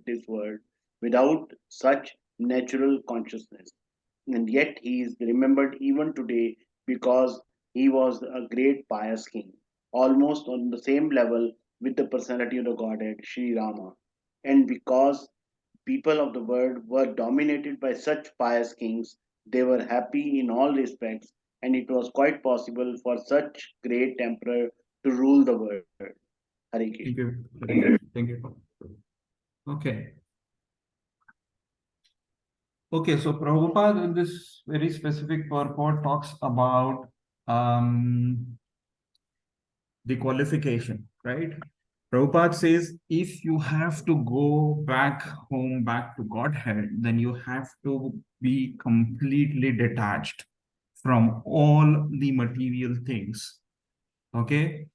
this world without such natural consciousness. And yet he is remembered even today because he was a great pious king, almost on the same level with the personality of the Godhead, Sri Rama. And because people of the world were dominated by such pious kings, they were happy in all respects, and it was quite possible for such great emperor to rule the world. Hare Krishna. Thank you. Hare Krishna. Thank you. Okay. Okay, so Prabhupada in this very specific purport talks about the qualification, right? Prabhupada says, if you have to go back home, back to Godhead, then you have to be completely detached from all the material things. Okay?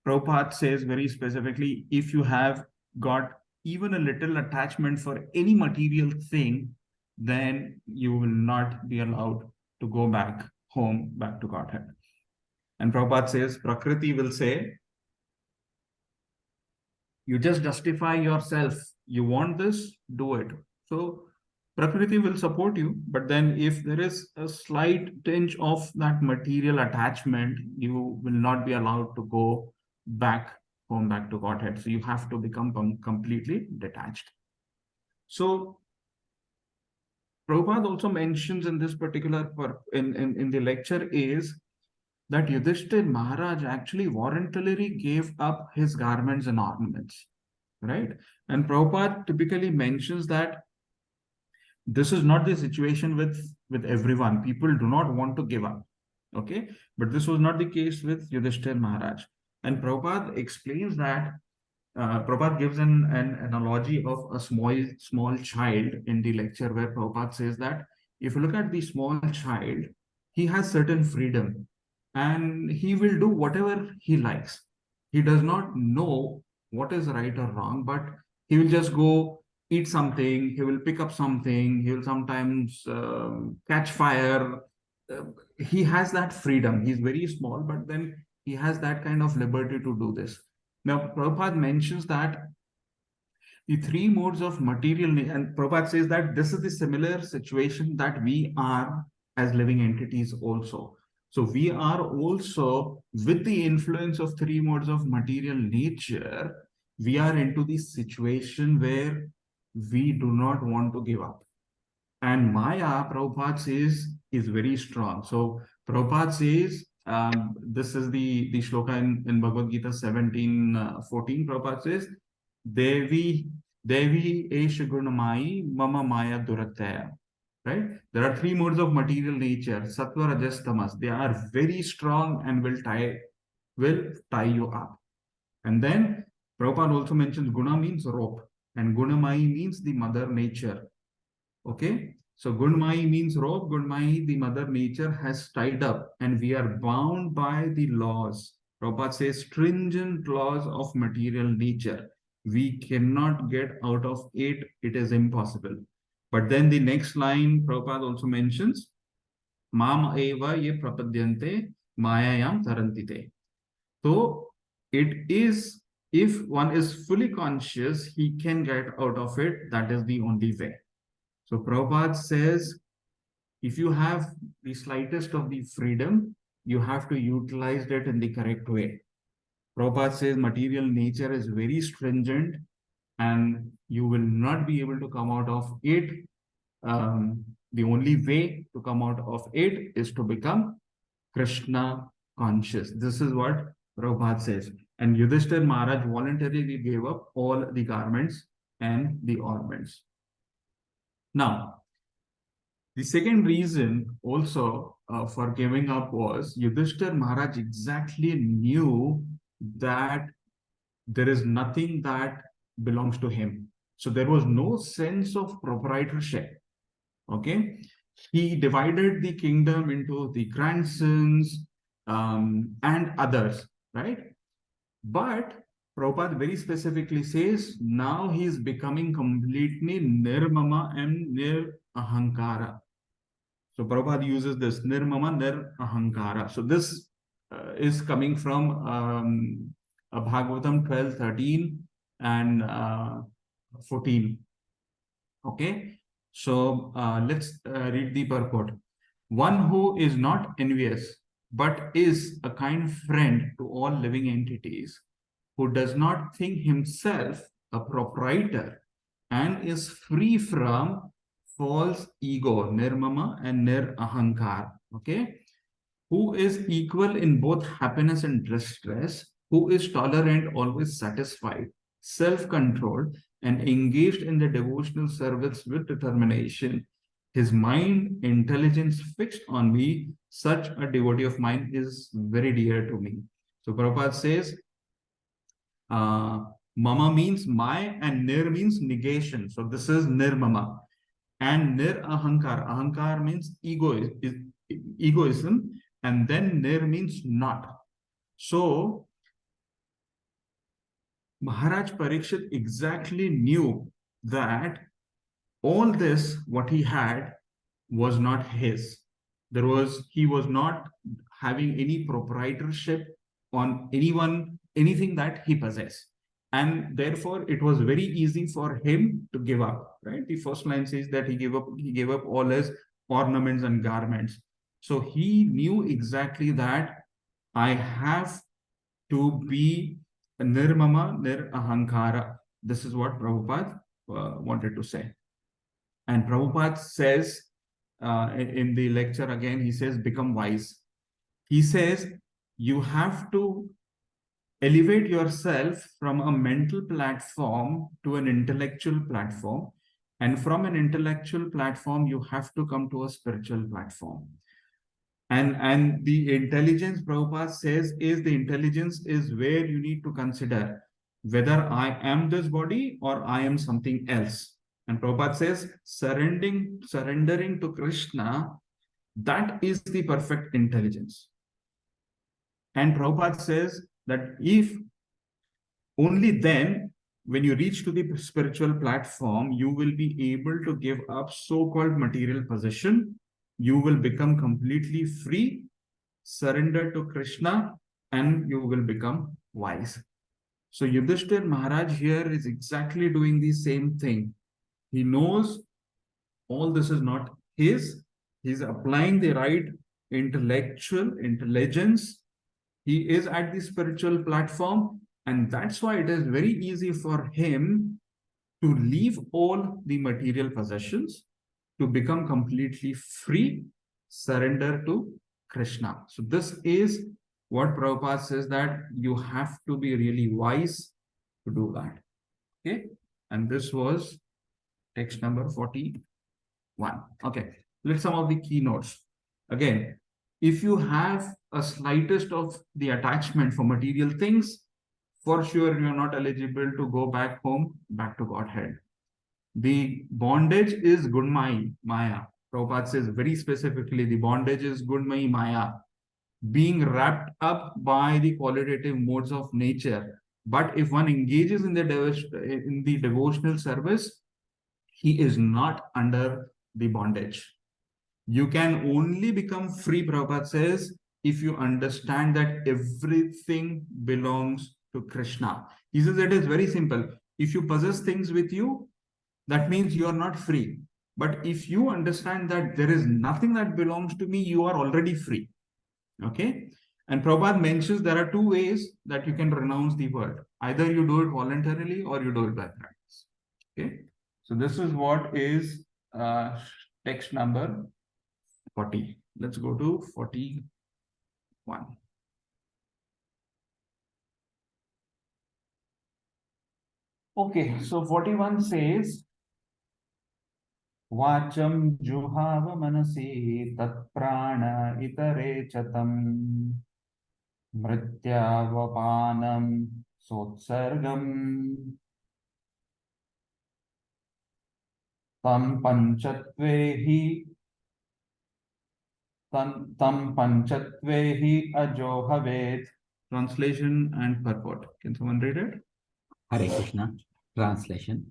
Prabhupada says very specifically, if you have got even a little attachment for any material thing, then you will not be allowed to go back home, back to Godhead. And Prabhupada says, Prakriti will say, you just justify yourself. You want this, do it. So Prakriti will support you, but then if there is a slight tinge of that material attachment, you will not be allowed to go back home, back to Godhead. So you have to become completely detached. So Prabhupada also mentions in this particular in the lecture is that Yudhishthir Maharaj actually voluntarily gave up his garments and ornaments, right? And Prabhupada typically mentions that this is not the situation with everyone. People do not want to give up, okay? But this was not the case with Yudhishthir Maharaj. And Prabhupada explains that Prabhupada gives an analogy of a small child in the lecture where Prabhupada says that if you look at the small child, he has certain freedom and he will do whatever he likes. He does not know what is right or wrong, but he will just go eat something, he will pick up something, he will sometimes catch fire. He has that freedom. He's very small, but then he has that kind of liberty to do this. Now, Prabhupada mentions that the three modes of material, and Prabhupada says that this is the similar situation that we are as living entities also. So we are also, with the influence of three modes of material nature, we are into the situation where we do not want to give up. And Maya, Prabhupada says, is very strong. So Prabhupada says, this is the shloka in Bhagavad Gita 17:14. Prabhupada says, Devi Esha Gunamai Mama Maya Durataya. Right? There are three modes of material nature, Sattva, Rajas, Tamas. They are very strong and will tie you up. And then Prabhupada also mentions Guna means rope, and Gunamai means the mother nature. Okay, so Gunmai means rope. Gunmai, the mother nature, has tied up, and we are bound by the laws. Prabhupada says stringent laws of material nature. We cannot get out of it. It is impossible. But then the next line, Prabhupada also mentions, Mam eva ye prapadyante mayayam tarantite. So it is, if one is fully conscious, he can get out of it. That is the only way. So Prabhupada says, if you have the slightest of the freedom, you have to utilize it in the correct way. Prabhupada says material nature is very stringent and you will not be able to come out of it. The only way to come out of it is to become Krishna conscious. This is what Prabhupada says. And Yudhishthir Maharaj voluntarily gave up all the garments and the ornaments. Now, the second reason also for giving up was Yudhishthir Maharaj exactly knew that there is nothing that belongs to him. So there was no sense of proprietorship. Okay. He divided the kingdom into the grandsons and others, right? But Prabhupada very specifically says now he is becoming completely nirmama and nir-ahankara. So Prabhupada uses this nirmama, nir-ahankara. So this is coming from Bhagavatam 12, 13 and 14. Okay, so let's read the purport. One who is not envious, but is a kind friend to all living entities, who does not think himself a proprietor and is free from false ego, nirmama and nir-ahankar, okay? Who is equal in both happiness and distress, who is tolerant, always satisfied, self-controlled, and engaged in the devotional service with determination. His mind, intelligence fixed on me, such a devotee of mine is very dear to me. So Prabhupada says, mama means my and nir means negation. So this is nirmama. And nir ahankar. Ahankar means egoism. And then nir means not. So Maharaj Parikshit exactly knew that all this, what he had, was not his. He was not having any proprietorship on anything that he possessed. And therefore, it was very easy for him to give up, right? The first line says that he gave up all his ornaments and garments. So he knew exactly that I have to be nirmama, nir ahankara. This is what Prabhupada wanted to say. And Prabhupada says in the lecture again, he says, become wise. He says, you have to elevate yourself from a mental platform to an intellectual platform. And from an intellectual platform, you have to come to a spiritual platform. And the intelligence, Prabhupada says, is the intelligence is where you need to consider whether I am this body or I am something else. And Prabhupada says, surrendering to Krishna, that is the perfect intelligence. And Prabhupada says that if only then, when you reach to the spiritual platform, you will be able to give up so-called material possession. You will become completely free, surrender to Krishna, and you will become wise. So Yudhishthir Maharaj here is exactly doing the same thing. He knows all this is not his. He's applying the right intellectual intelligence. He is at the spiritual platform, and that's why it is very easy for him to leave all the material possessions, to become completely free, surrender to Krishna. So this is what Prabhupada says, that you have to be really wise to do that. Okay. And this was text number 41. Okay. Let's some of the keynotes. Again, if you have a slightest of the attachment for material things, for sure you are not eligible to go back home, back to Godhead. The bondage is Gunmai, Maya. Prabhupada says very specifically, the bondage is Gunmai, Maya, being wrapped up by the qualitative modes of nature. But if one engages in the devotional service, he is not under the bondage. You can only become free, Prabhupada says, if you understand that everything belongs to Krishna. He says it is very simple. If you possess things with you, that means you are not free. But if you understand that there is nothing that belongs to me, you are already free. Okay? And Prabhupada mentions there are two ways that you can renounce the world. Either you do it voluntarily or you do it by practice. Okay? So this is what is text number 40. Let's go to 41. Okay, so 41 says, Vacham juhava manasi tat prana itare chatam mrityavapanam sotsargam tam panchatvehi ajohavet. Translation and purport. Can someone read it? Hare Krishna. Translation.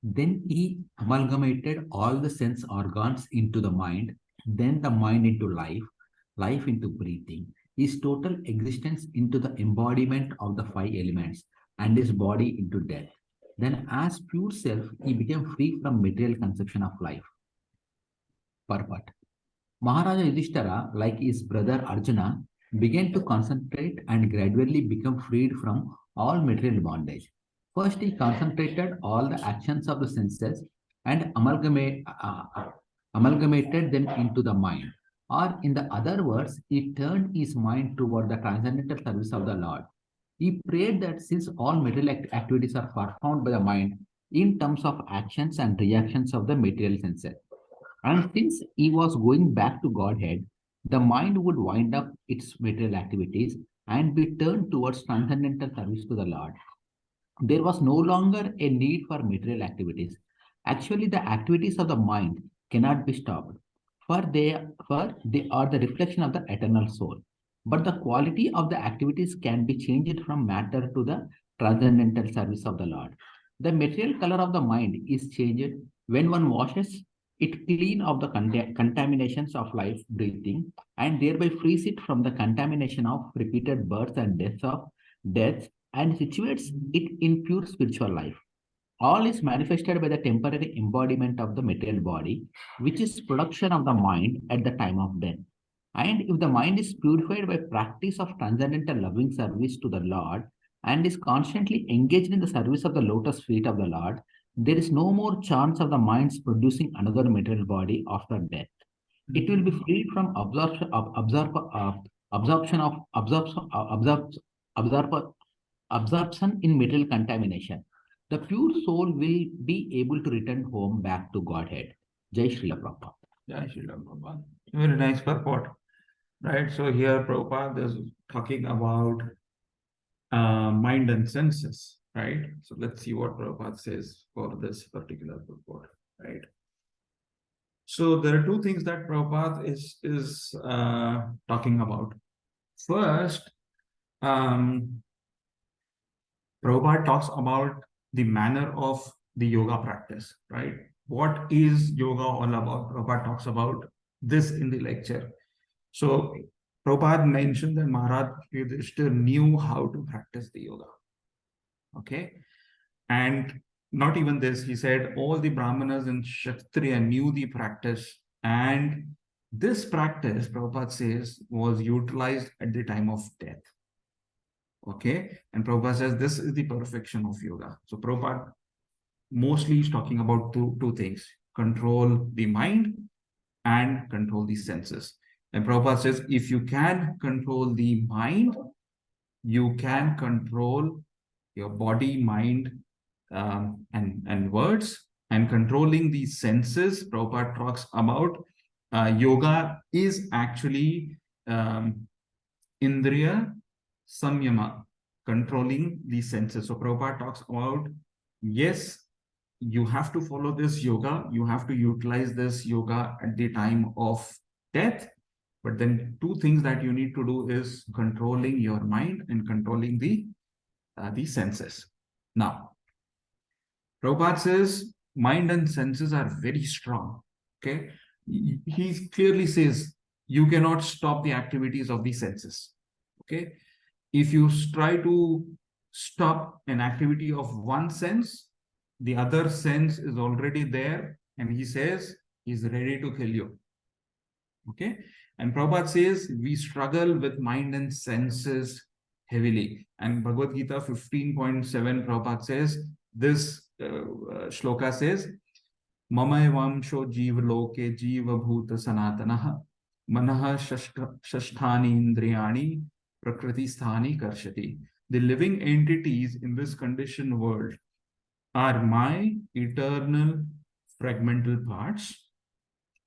Then he amalgamated all the sense organs into the mind, then the mind into life, life into breathing, his total existence into the embodiment of the five elements, and his body into death. Then as pure self, he became free from material conception of life. Purport. Maharaja Yudhishthira, like his brother Arjuna, began to concentrate and gradually become freed from all material bondage. First, he concentrated all the actions of the senses and amalgamated them into the mind. Or in the other words, he turned his mind toward the transcendental service of the Lord. He prayed that since all material activities are performed by the mind in terms of actions and reactions of the material senses, and since he was going back to Godhead, the mind would wind up its material activities and we turned towards transcendental service to the Lord, there was no longer a need for material activities. Actually, the activities of the mind cannot be stopped, for they are the reflection of the eternal soul. But the quality of the activities can be changed from matter to the transcendental service of the Lord. The material color of the mind is changed when one washes it clean of the contaminations of life breathing, and thereby frees it from the contamination of repeated births and deaths, and situates it in pure spiritual life. All is manifested by the temporary embodiment of the material body, which is production of the mind at the time of death. And if the mind is purified by practice of transcendental loving service to the Lord and is constantly engaged in the service of the lotus feet of the Lord, there is no more chance of the mind's producing another material body after death. It will be freed from absorption in material contamination. The pure soul will be able to return home back to Godhead. Jai Srila Prabhupada. Jai Srila Prabhupada. Very nice purport. Right. So here Prabhupada is talking about mind and senses. Right. So let's see what Prabhupada says for this particular purport. Right. So there are two things that Prabhupada is talking about. First, Prabhupada talks about the manner of the yoga practice, right? What is yoga all about? Prabhupada talks about this in the lecture. So Prabhupada mentioned that Maharaj Yudhishthira knew how to practice the yoga. Okay. And not even this, he said all the Brahmanas and Kshatriya knew the practice, and this practice, Prabhupada says, was utilized at the time of death. Okay, and Prabhupada says this is the perfection of yoga. So Prabhupada mostly is talking about two things: control the mind and control the senses. And Prabhupada says if you can control the mind, you can control your body, mind, and words. And controlling the senses, Prabhupada talks about yoga is actually Indriya Samyama, controlling the senses. So Prabhupada talks about, yes, you have to follow this yoga, you have to utilize this yoga at the time of death, but then two things that you need to do is controlling your mind and controlling the senses. Now, Prabhupada says mind and senses are very strong. Okay, he clearly says you cannot stop the activities of the senses. Okay, if you try to stop an activity of one sense, the other sense is already there, and he says he's ready to kill you. Okay, and Prabhupada says we struggle with mind and senses heavily. And Bhagavad Gita 15.7, Prabhupada says this shloka says, Mama vamsho jiva loke jiva bhuta sanatanaha manaha shashthani indriyani prakriti sthani karshati. The living entities in this conditioned world are my eternal fragmental parts.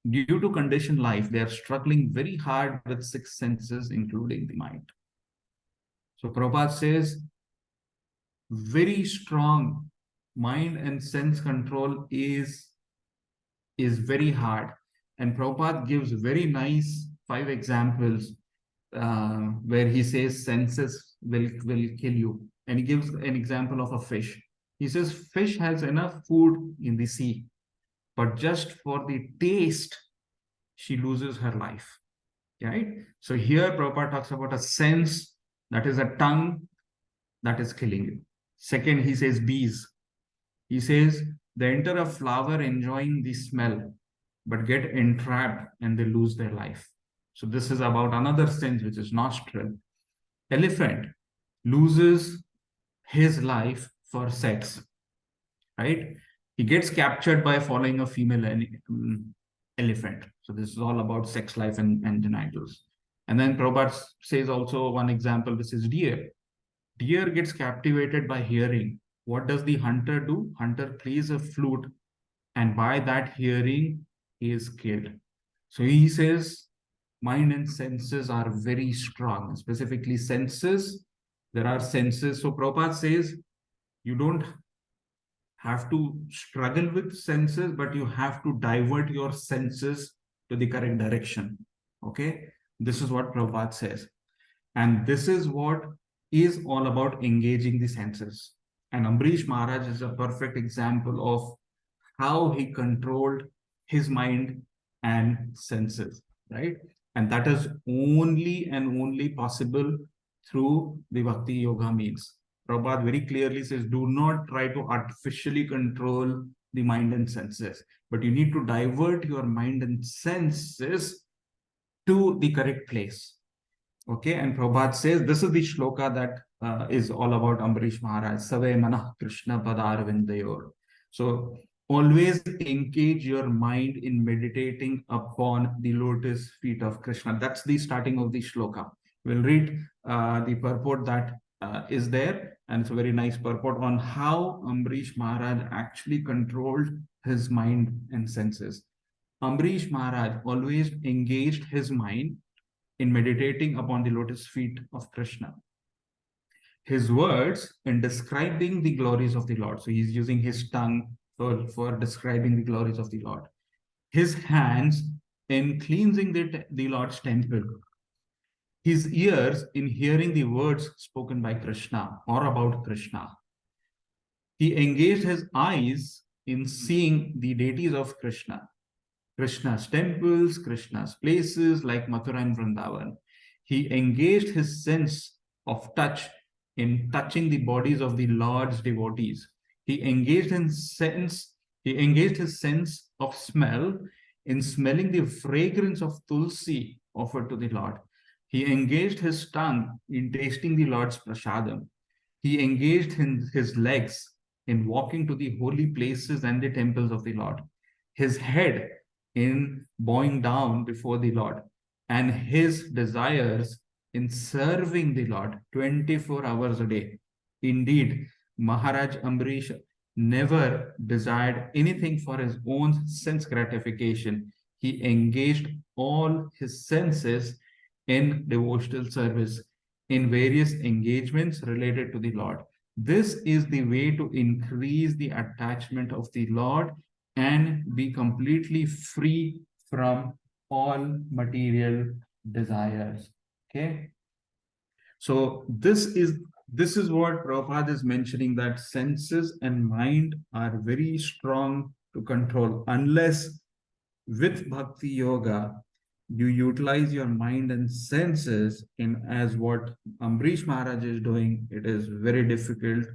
Due to conditioned life, they are struggling very hard with six senses, including the mind. So Prabhupada says, very strong mind and sense control is very hard. And Prabhupada gives very nice 5 examples where he says senses will kill you. And he gives an example of a fish. He says fish has enough food in the sea, but just for the taste, she loses her life. Right? So here Prabhupada talks about a sense, that is a tongue, that is killing you. Second, he says bees. He says they enter a flower enjoying the smell, but get entrapped and they lose their life. So this is about another sense, which is nostril. Elephant loses his life for sex, right? He gets captured by following a female elephant. So this is all about sex life and genitals. And then Prabhupada says also one example, which is deer. Deer gets captivated by hearing. What does the hunter do? Hunter plays a flute, and by that hearing, he is killed. So he says, mind and senses are very strong. Specifically senses, there are senses. So Prabhupada says, you don't have to struggle with senses, but you have to divert your senses to the correct direction. Okay, this is what Prabhupada says. And this is what is all about engaging the senses. And Ambrish Maharaj is a perfect example of how he controlled his mind and senses, right? And that is only and only possible through the Bhakti Yoga means. Prabhupada very clearly says, do not try to artificially control the mind and senses, but you need to divert your mind and senses to the correct place. Okay, and Prabhupada says this is the shloka that is all about Ambrish Maharaj. Save manah Krishna padar vindayor. So always engage your mind in meditating upon the lotus feet of Krishna. That's the starting of the shloka. We'll read the purport that is there, and it's a very nice purport on how Ambrish Maharaj actually controlled his mind and senses. Ambrish Maharaj always engaged his mind in meditating upon the lotus feet of Krishna. His words in describing the glories of the Lord. So he's using his tongue for describing the glories of the Lord. His hands in cleansing the Lord's temple. His ears in hearing the words spoken by Krishna or about Krishna. He engaged his eyes in seeing the deities of Krishna. Krishna's temples, Krishna's places like Mathura and Vrindavan. He engaged his sense of touch in touching the bodies of the Lord's devotees. He engaged his sense of smell in smelling the fragrance of tulsi offered to the Lord. He engaged his tongue in tasting the Lord's prasadam. He engaged his legs in walking to the holy places and the temples of the Lord. His head in bowing down before the Lord, and his desires in serving the Lord 24 hours a day. Indeed, Maharaj Ambrish never desired anything for his own sense gratification. He engaged all his senses in devotional service, in various engagements related to the Lord. This is the way to increase the attachment of the Lord and be completely free from all material desires. Okay. So this is what Prabhupada is mentioning, that senses and mind are very strong to control. Unless with Bhakti Yoga, you utilize your mind and senses in as what Ambrish Maharaj is doing, it is very difficult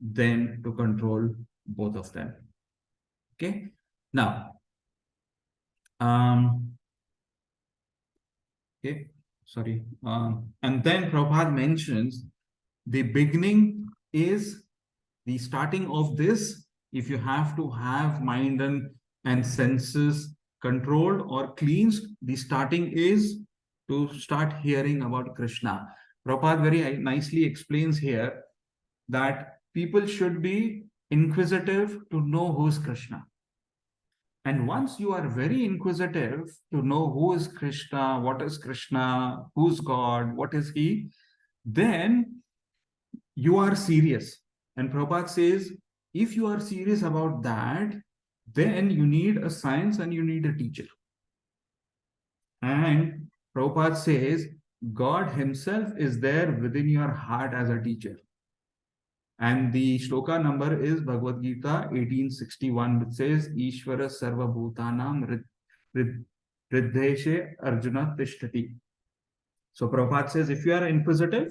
then to control both of them. Okay. Now, okay, sorry. And then Prabhupada mentions the beginning is the starting of this. If you have to have mind and senses controlled or cleansed, the starting is to start hearing about Krishna. Prabhupada very nicely explains here that people should be inquisitive to know who is Krishna. And once you are very inquisitive to know who is Krishna, what is Krishna, who's God, what is he, then you are serious. And Prabhupada says, if you are serious about that, then you need a science and you need a teacher. And Prabhupada says, God himself is there within your heart as a teacher. And the shloka number is Bhagavad Gita 1861, which says, Ishvara Sarva Bhutanam Riddheshe Arjuna Tishtati. So Prabhupada says, if you are inquisitive,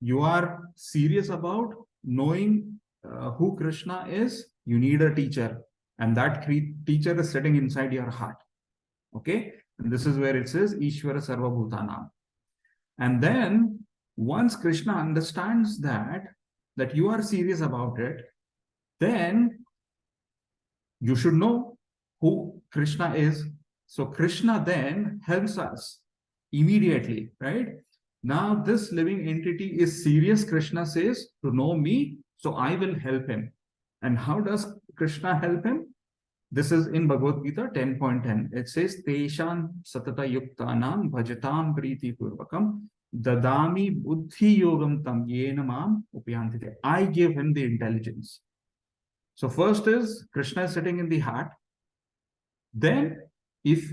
you are serious about knowing who Krishna is, you need a teacher. And that teacher is sitting inside your heart. Okay? And this is where it says, Ishvara Sarva Bhutanam. And then once Krishna understands that you are serious about it, then you should know who Krishna is. So Krishna then helps us immediately, right? Now this living entity is serious, Krishna says, to know me, so I will help him. And how does Krishna help him? This is in Bhagavad Gita 10.10. It says, Teshan satata yuktanam bhajatam priti purvakam dadami buddhi yogam tam yena mam upyantite. I give him the intelligence. So first is Krishna is sitting in the heart. Then if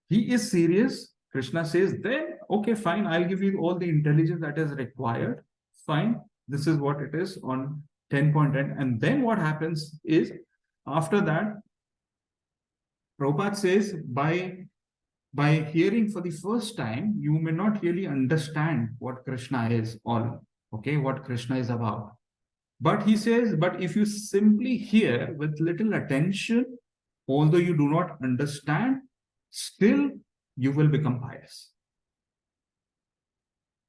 he is serious, Krishna says, then okay, fine, I'll give you all the intelligence that is required. Fine. This is what it is on 10.10. And then what happens is, after that, Prabhupada says, by hearing for the first time, you may not really understand what Krishna is all, okay, what Krishna is about. But he says, but if you simply hear with little attention, although you do not understand, still you will become pious.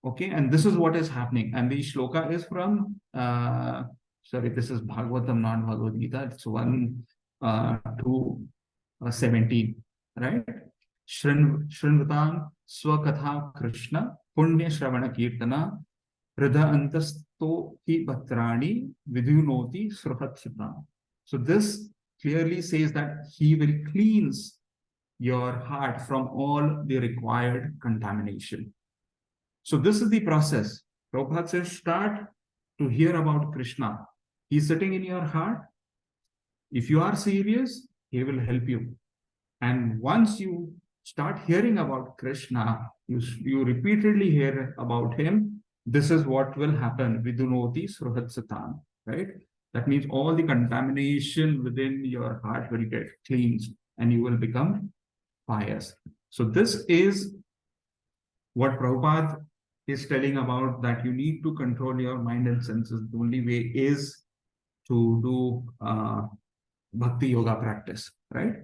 Okay, and this is what is happening. And the shloka is from, sorry, this is Bhagavatam, not Bhagavad Gita. It's 1:2:17, right? Shrinvatam Swakatha Krishna Punya Shravana Kirtana Hridha Antasto Hi Batrani Vidunoti Sruhatsipram. So this clearly says that he will cleanse your heart from all the required contamination. So this is the process. Prabhupada says, start to hear about Krishna. He's sitting in your heart. If you are serious, he will help you. And once you start hearing about Krishna, you repeatedly hear about him, this is what will happen. Vidunoti Sruhatsatan, right? That means all the contamination within your heart will get cleansed and you will become pious. So this is what Prabhupada is telling about, that you need to control your mind and senses. The only way is to do bhakti yoga practice, right?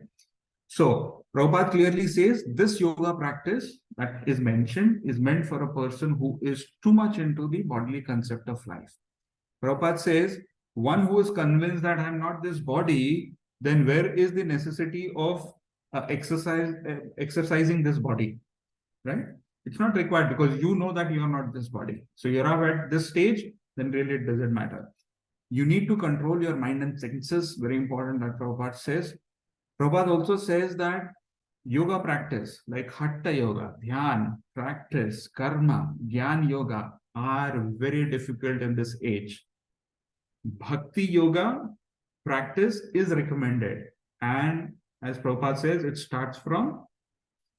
So Prabhupada clearly says this yoga practice that is mentioned is meant for a person who is too much into the bodily concept of life. Prabhupada says, one who is convinced that I am not this body, then where is the necessity of exercising this body, right? It's not required, because you know that you are not this body. So you're at this stage, then really it doesn't matter. You need to control your mind and senses. Very important that Prabhupada says. Prabhupada also says that yoga practice like Hatha Yoga, Dhyan, practice, Karma, Jnana Yoga are very difficult in this age. Bhakti Yoga practice is recommended. And as Prabhupada says, it starts from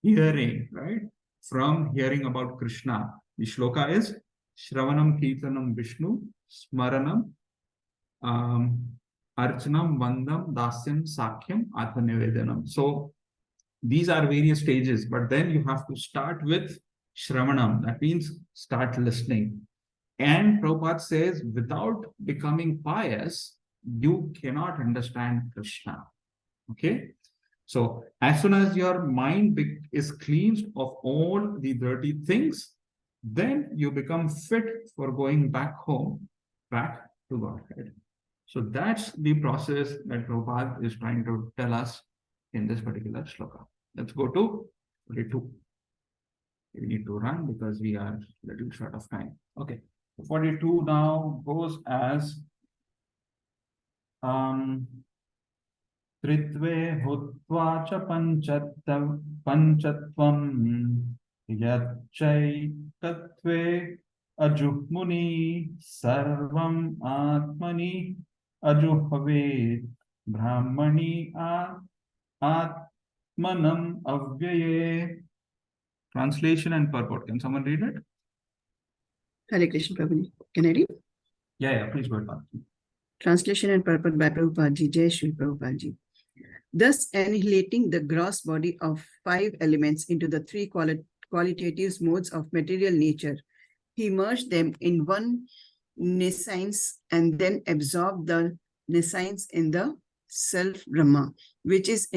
hearing, right? From hearing about Krishna. The shloka is Shravanam Kirtanam Vishnu Smaranam Archanam Vandam Dasyam Sakhyam Atmanivedanam. So these are various stages, but then you have to start with Shravanam. That means start listening. And Prabhupada says, without becoming pious, you cannot understand Krishna. Okay? So as soon as your mind is cleansed of all the dirty things, then you become fit for going back home, back to Godhead. So that's the process that Prabhupada is trying to tell us in this particular shloka. Let's go to 42. We need to run because we are a little short of time. Okay. 42 now goes as Tritve Hutva Cha Panchatvam Yachai Tatve Ajuhmuni Sarvam Atmani Ajuhave Brahmani Atmanam Avyaye. Translation and purport. Can someone read it? Hare Krishna Prabhuji. Can I read? Yeah, please go ahead. Translation and purport by Prabhupada Ji. Jai Shri Prabhupada Ji. Thus annihilating the gross body of 5 elements into the 3 qualitative modes of material nature, he merged them in one nescience and then absorbed the nescience in the self Brahma, which is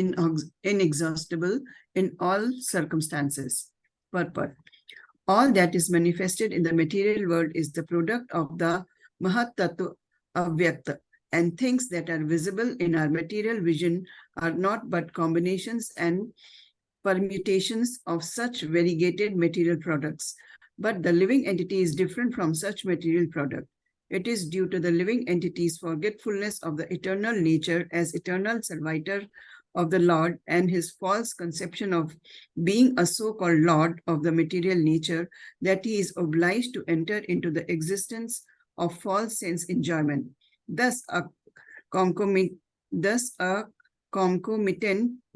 inexhaustible in all circumstances. Purport. All that is manifested in the material world is the product of the Mahat Tattva Avyakta, and things that are visible in our material vision are not but combinations and permutations of such variegated material products. But the living entity is different from such material product. It is due to the living entity's forgetfulness of the eternal nature as eternal servitor of the Lord and his false conception of being a so-called Lord of the material nature, that he is obliged to enter into the existence of false sense enjoyment. Thus, a concomitant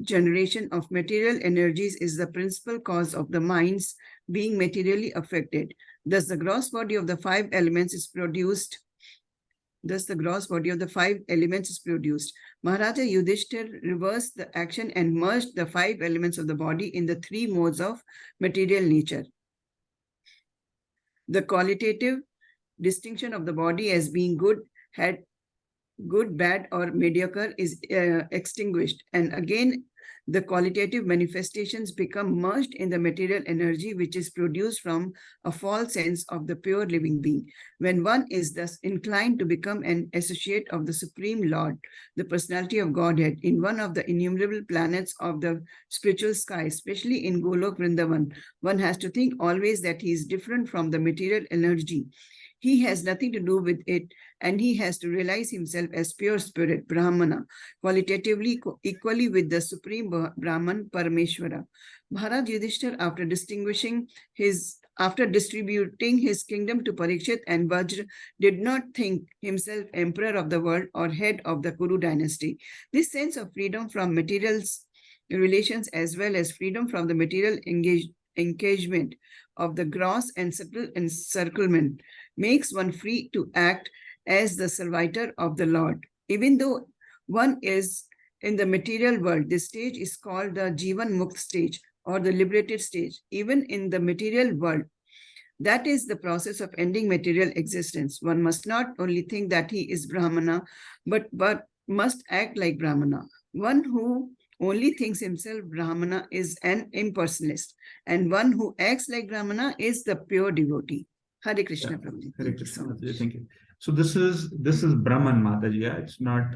generation of material energies is the principal cause of the mind's being materially affected. Thus, the gross body of the five elements is produced. Maharaja Yudhishthir reversed the action and merged the five elements of the body in the three modes of material nature. The qualitative distinction of the body as being good, bad, or mediocre is extinguished, and again the qualitative manifestations become merged in the material energy which is produced from a false sense of the pure living being. When one is thus inclined to become an associate of the Supreme Lord, the personality of Godhead, in one of the innumerable planets of the spiritual sky, especially in Golok Vrindavan, one has to think always that he is different from the material energy. He has nothing to do with it, and he has to realize himself as pure spirit, Brahmana, qualitatively equally with the Supreme Brahman, Parameshwara. Maharaj Yudhishthir, after distributing his kingdom to Parikshit and Vajra, did not think himself emperor of the world or head of the Kuru dynasty. This sense of freedom from material relations as well as freedom from the material engagement of the gross and subtle encirclement makes one free to act as the servitor of the Lord. Even though one is in the material world, this stage is called the Jivan Mukt stage or the liberated stage. Even in the material world, that is the process of ending material existence. One must not only think that he is Brahmana, but must act like Brahmana. One who only thinks himself Brahmana is an impersonalist, and one who acts like Brahmana is the pure devotee. Hare Krishna, Prabhuji. Hare Krishna, Mataji. Thank you. So this is Brahman, Mataji. Yeah? It's not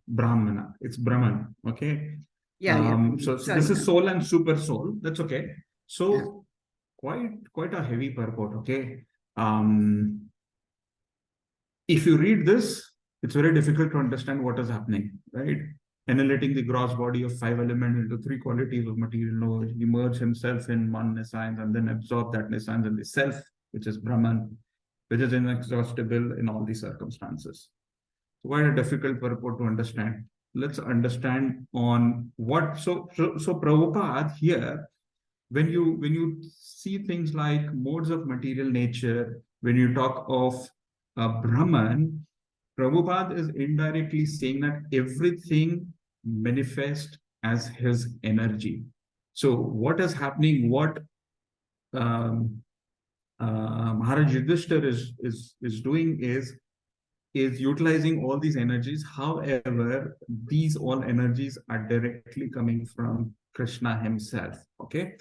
Brahmana. It's Brahman. Okay. So this is soul and super soul. That's okay. So quite a heavy purport. Okay. If you read this, it's very difficult to understand what is happening, right? Annihilating the gross body of five elements into three qualities of material knowledge, he merged himself in one nescience and then absorbed that nescience in the self, which is Brahman, which is inexhaustible in all these circumstances. So quite a difficult purport to understand. Let's understand on what. So Prabhupada here, when you see things like modes of material nature, when you talk of Brahman, Prabhupada is indirectly saying that everything manifests as his energy. So what is happening? What Maharaj Yudhishthir is doing is utilizing all these energies. However, these all energies are directly coming from Krishna himself. Okay,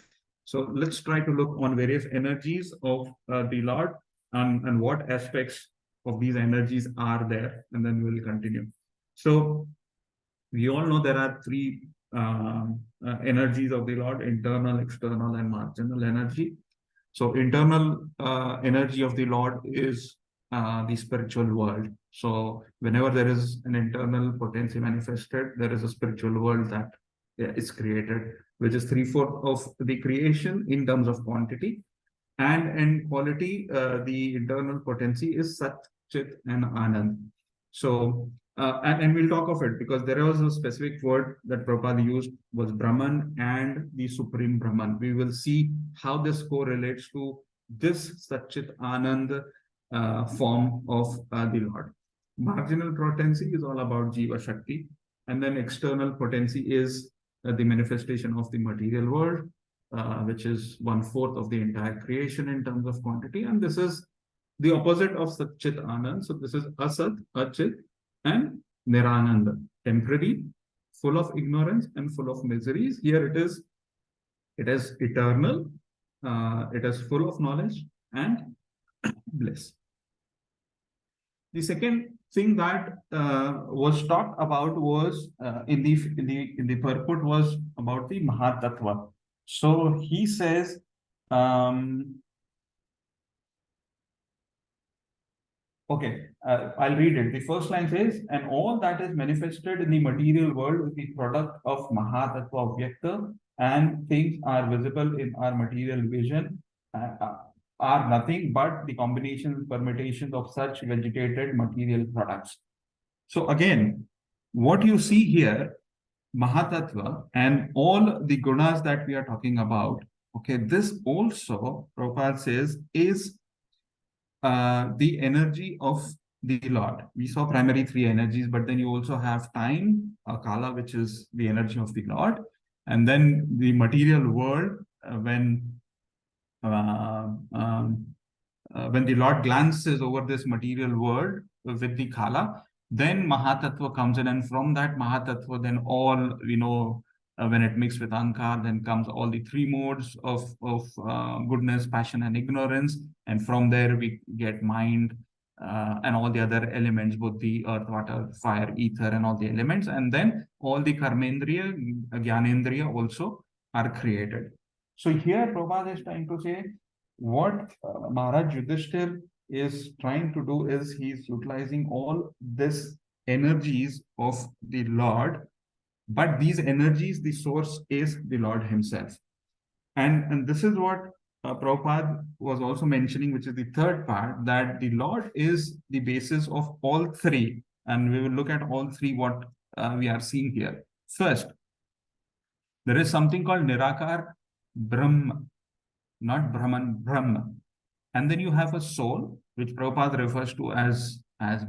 so let's try to look on various energies of the Lord and what aspects of these energies are there, and then we'll continue. So we all know there are three energies of the Lord: internal, external, and marginal energy. So internal energy of the Lord is the spiritual world. So whenever there is an internal potency manifested, there is a spiritual world that is created, which is 3/4 of the creation in terms of quantity. And in quality, the internal potency is Sat, Chit, and Anand. So, and we'll talk of it because there was a specific word that Prabhupada used was Brahman and the Supreme Brahman. We will see how this correlates to this Sat, Chit, Anand form of the Lord. Marginal potency is all about Jiva Shakti, and then external potency is the manifestation of the material world, which is 1/4 of the entire creation in terms of quantity. And this is the opposite of Sat Chit Anand. So this is Asat, Achit, and Nirananda, temporary, full of ignorance and full of miseries. Here it is eternal, it is full of knowledge and bliss. The second thing that was talked about was in the purport was about the Mahatattva. So he says, Okay, I'll read it. The first line says, and all that is manifested in the material world is the product of Mahatattva Vyakta, and things are visible in our material vision are nothing but the combinations, permutations of such vegetated material products. So again, what you see here, Mahatattva and all the gunas that we are talking about, okay, this also, Prabhupada says, is the energy of the Lord. We saw primary three energies, but then you also have time, Kala, which is the energy of the Lord. And then the material world, when the Lord glances over this material world with the Kala, then Mahatattva comes in, and from that Mahatattva, then all, when it mixed with Ankar, then comes all the three modes of goodness, passion, and ignorance. And from there, we get mind and all the other elements, both the earth, water, fire, ether, and all the elements. And then all the Karmendriya, Gyanendriya also are created. So here, Prabhupada is trying to say, what Maharaj Yudhishthir is trying to do is he's utilizing all these energies of the Lord, but these energies, the source is the Lord himself. And this is what Prabhupada was also mentioning, which is the third part, that the Lord is the basis of all three. And we will look at all three, what we are seeing here. First, there is something called Nirakar Brahma, not Brahman, Brahma. And then you have a soul, which Prabhupada refers to as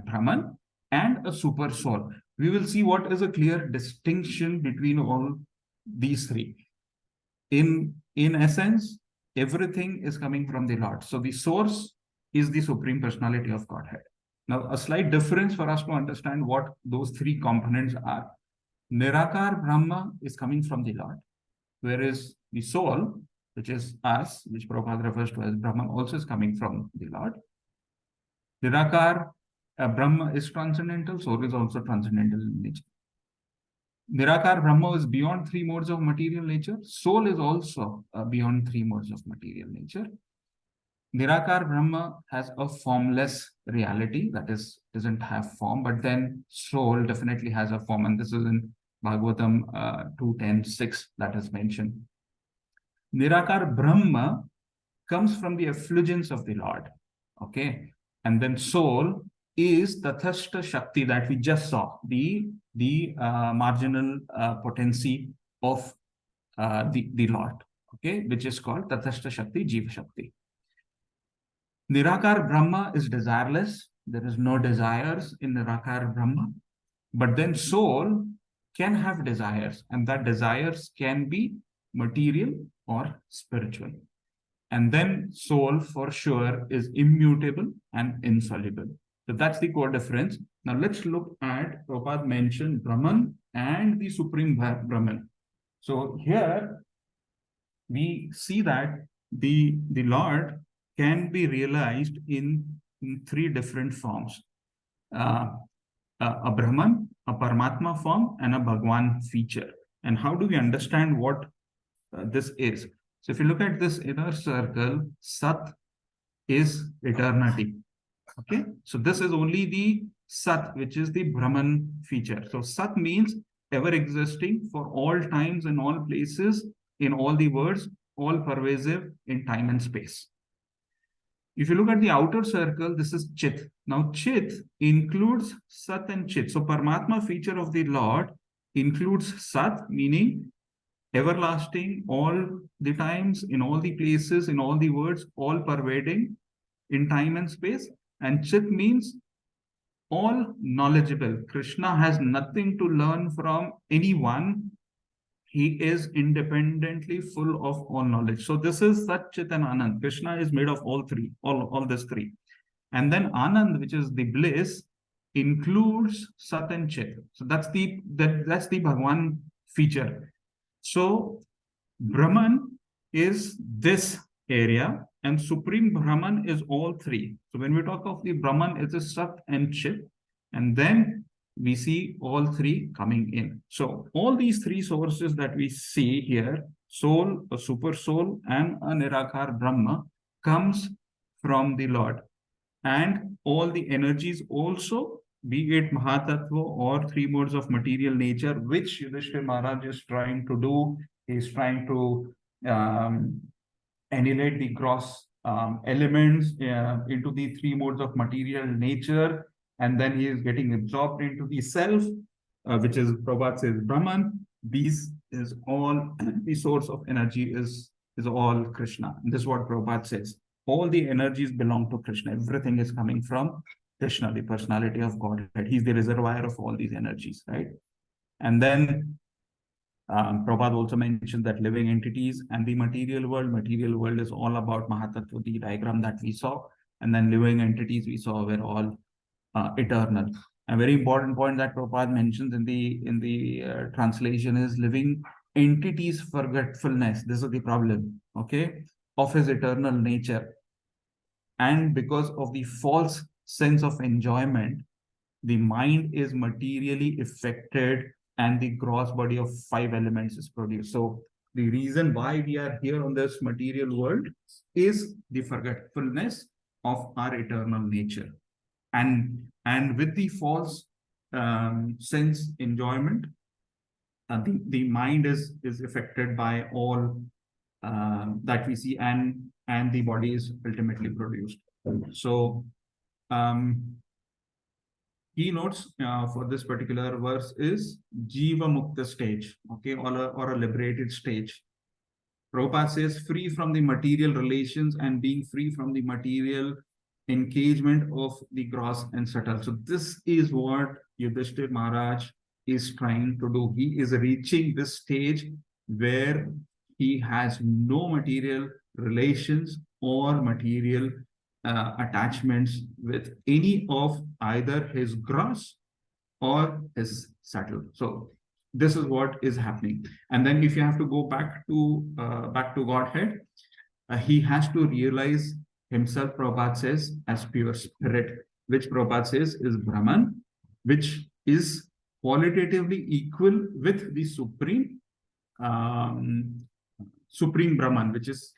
Brahman, and a super soul. We will see what is a clear distinction between all these three. In essence, everything is coming from the Lord. So the source is the Supreme Personality of Godhead. Now, a slight difference for us to understand what those three components are. Nirakar Brahma is coming from the Lord, whereas the soul, which is us, which Prabhupada refers to as Brahman, also is coming from the Lord. Nirakar Brahma is transcendental, soul is also transcendental in nature. Nirakar Brahma is beyond three modes of material nature. Soul is also beyond three modes of material nature. Nirakar Brahma has a formless reality, that is, doesn't have form, but then soul definitely has a form, and this is in Bhagavatam 2.10.6 that is mentioned. Nirakar Brahma comes from the effulgence of the Lord, okay? And then soul is the Tathastha Shakti that we just saw, the marginal potency of the Lord, okay, which is called Tathastha Shakti, Jiva Shakti. Nirakar Brahma is desireless. There is no desires in Nirakar Brahma. But then soul can have desires, and that desires can be material or spiritual. And then soul for sure is immutable and insoluble. So that's the core difference. Now let's look at, Prabhupada mentioned Brahman and the Supreme Brahman. So here we see that the Lord can be realized in three different forms. A Brahman, a Paramatma form, and a Bhagwan feature. And how do we understand what this is? So if you look at this inner circle, Sat is eternity. Okay, so this is only the Sat, which is the Brahman feature. So Sat means ever existing for all times and all places, in all the words, all pervasive in time and space. If you look at the outer circle, this is Chit. Now, Chit includes Sat and Chit. So, Paramatma feature of the Lord includes Sat, meaning everlasting, all the times, in all the places, in all the words, all pervading in time and space. And Chit means all knowledgeable. Krishna has nothing to learn from anyone. He is independently full of all knowledge. So this is Sat, Chit, and Anand. Krishna is made of all three, all these three. And then Anand, which is the bliss, includes Sat and Chit. So that's the Bhagwan feature. So Brahman is this area, and Supreme Brahman is all three. So when we talk of the Brahman, it is Sat and Chit, and then we see all three coming in. So all these three sources that we see here, soul, a super soul, and a Nirakar Brahma, comes from the Lord. and all the energies also, be it Mahatattva or three modes of material nature, which Yudhishthira Maharaj is trying to do. He's trying to annihilate the gross elements into the three modes of material nature, and then he is getting absorbed into the self, which is, Prabhupada says, Brahman. These is all, the source of energy is all Krishna. And this is what Prabhupada says. All the energies belong to Krishna. Everything is coming from Krishna, the personality of Godhead. He's the reservoir of all these energies, right? And then Prabhupada also mentioned that living entities and the material world is all about Mahatattva, the diagram that we saw. And then living entities we saw were all eternal. A very important point that Prabhupada mentions in the translation is living entities' forgetfulness. This is the problem, okay, of his eternal nature. And because of the false sense of enjoyment, the mind is materially affected and the gross body of five elements is produced. So the reason why we are here on this material world is the forgetfulness of our eternal nature. And with the false sense enjoyment, the mind is affected by all that we see, and the body is ultimately produced. So keynotes for this particular verse is Jiva Mukta stage, okay, or a liberated stage. Prabhupada says free from the material relations and being free from the material engagement of the gross and subtle. So this is what Yudhishthira Maharaj is trying to do. He is reaching this stage where he has no material relations or material attachments with any of either his gross or his subtle. So this is what is happening. And then if you have to go back to Godhead, he has to realize himself, Prabhupada says, as pure spirit, which Prabhupada says is Brahman, which is qualitatively equal with the supreme Brahman, which is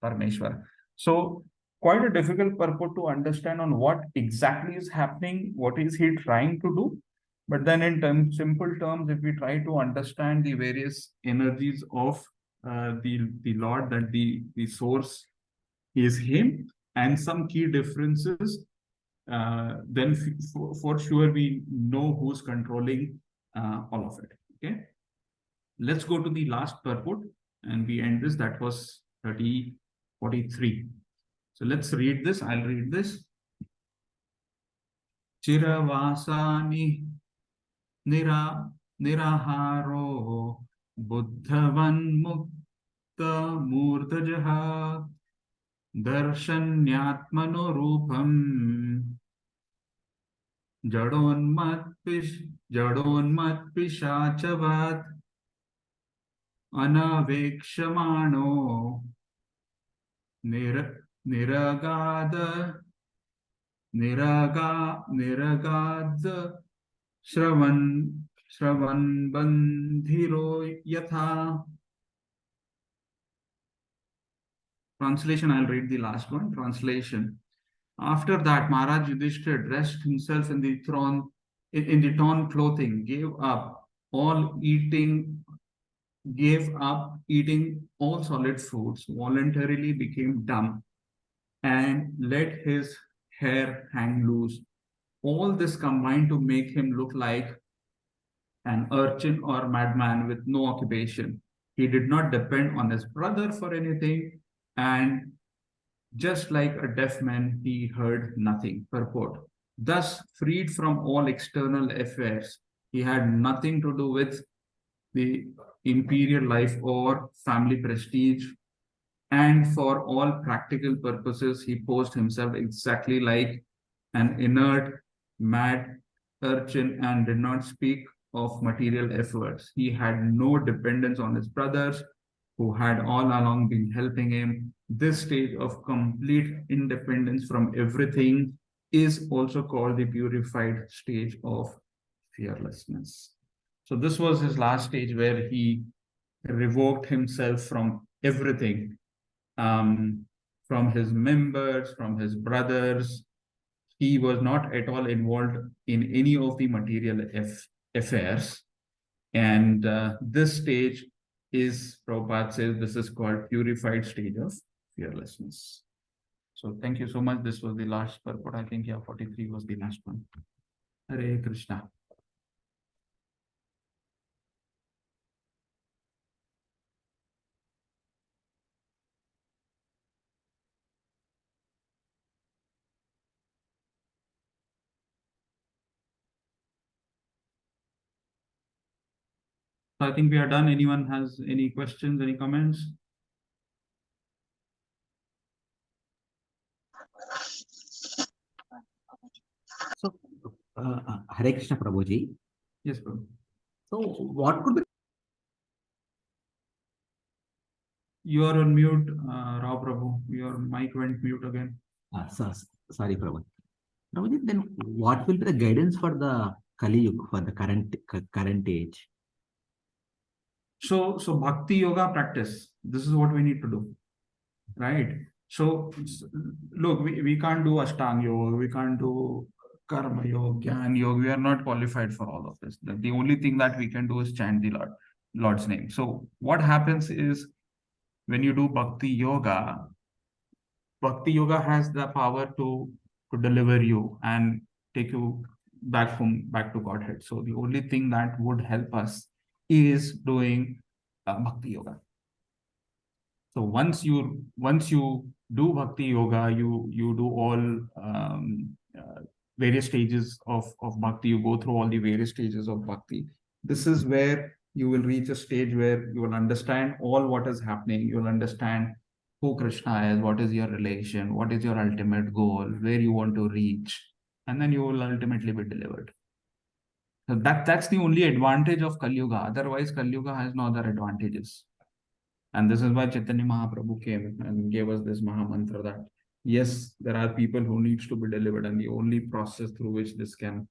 Parameshwara. So quite a difficult purport to understand on what exactly is happening, what is he trying to do. But then in simple terms, if we try to understand the various energies of the Lord, that the source is him, and some key differences, then for sure we know who's controlling all of it. Okay, let's go to the last purport and we end this. That was 30:43. So let's read this. I'll read this. Chiravasani niraharo buddhavan mukta murtajaha darshanyatmano rupam jadonmat pishachavat anavekshamano niragada Shravan bandhiro yatha. Translation, I'll read the last one. Translation. After that, Maharaj Yudhishthira dressed himself in the torn clothing, gave up eating all solid foods, voluntarily became dumb, and let his hair hang loose. All this combined to make him look like an urchin or madman with no occupation. He did not depend on his brother for anything, and just like a deaf man, he heard nothing. Purport. Thus, freed from all external affairs, he had nothing to do with the imperial life or family prestige, and for all practical purposes, he posed himself exactly like an inert, mad urchin and did not speak of material efforts. He had no dependence on his brothers, who had all along been helping him. This stage of complete independence from everything is also called the purified stage of fearlessness. So this was his last stage, where he revoked himself from everything, from his members, from his brothers, he was not at all involved in any of the material affairs. And this stage is, Prabhupada says, this is called purified stage of fearlessness. So thank you so much. This was the last purport. I think, yeah, 43 was the last one. Hare Krishna. So I think we are done. Anyone has any questions, any comments? So, Hare Krishna Prabhuji. Yes, Prabhu. So, what could be? You are on mute, Rao Prabhu. Your mic went mute again. Sorry, Prabhuji. Prabhuji, then what will be the guidance for the Kali Yuga, for the current age? So bhakti yoga practice, this is what we need to do, right? So look, we can't do Ashtanga yoga, we can't do Karma yoga, Jnana yoga. We are not qualified for all of this. The only thing that we can do is chant the Lord's name. So what happens is, when you do bhakti yoga has the power to deliver you and take you back to Godhead. So the only thing that would help us is doing bhakti yoga. So once you do bhakti yoga, you do all various stages of bhakti. You go through all the various stages of bhakti. This is where you will reach a stage where you will understand all what is happening. You will understand who Krishna is, what is your relation, what is your ultimate goal, where you want to reach, and then you will ultimately be delivered. So that's the only advantage of Kali Yuga. Otherwise, Kali Yuga has no other advantages. And this is why Chaitanya Mahaprabhu came and gave us this Maha Mantra that yes, there are people who needs to be delivered, and the only process through which this can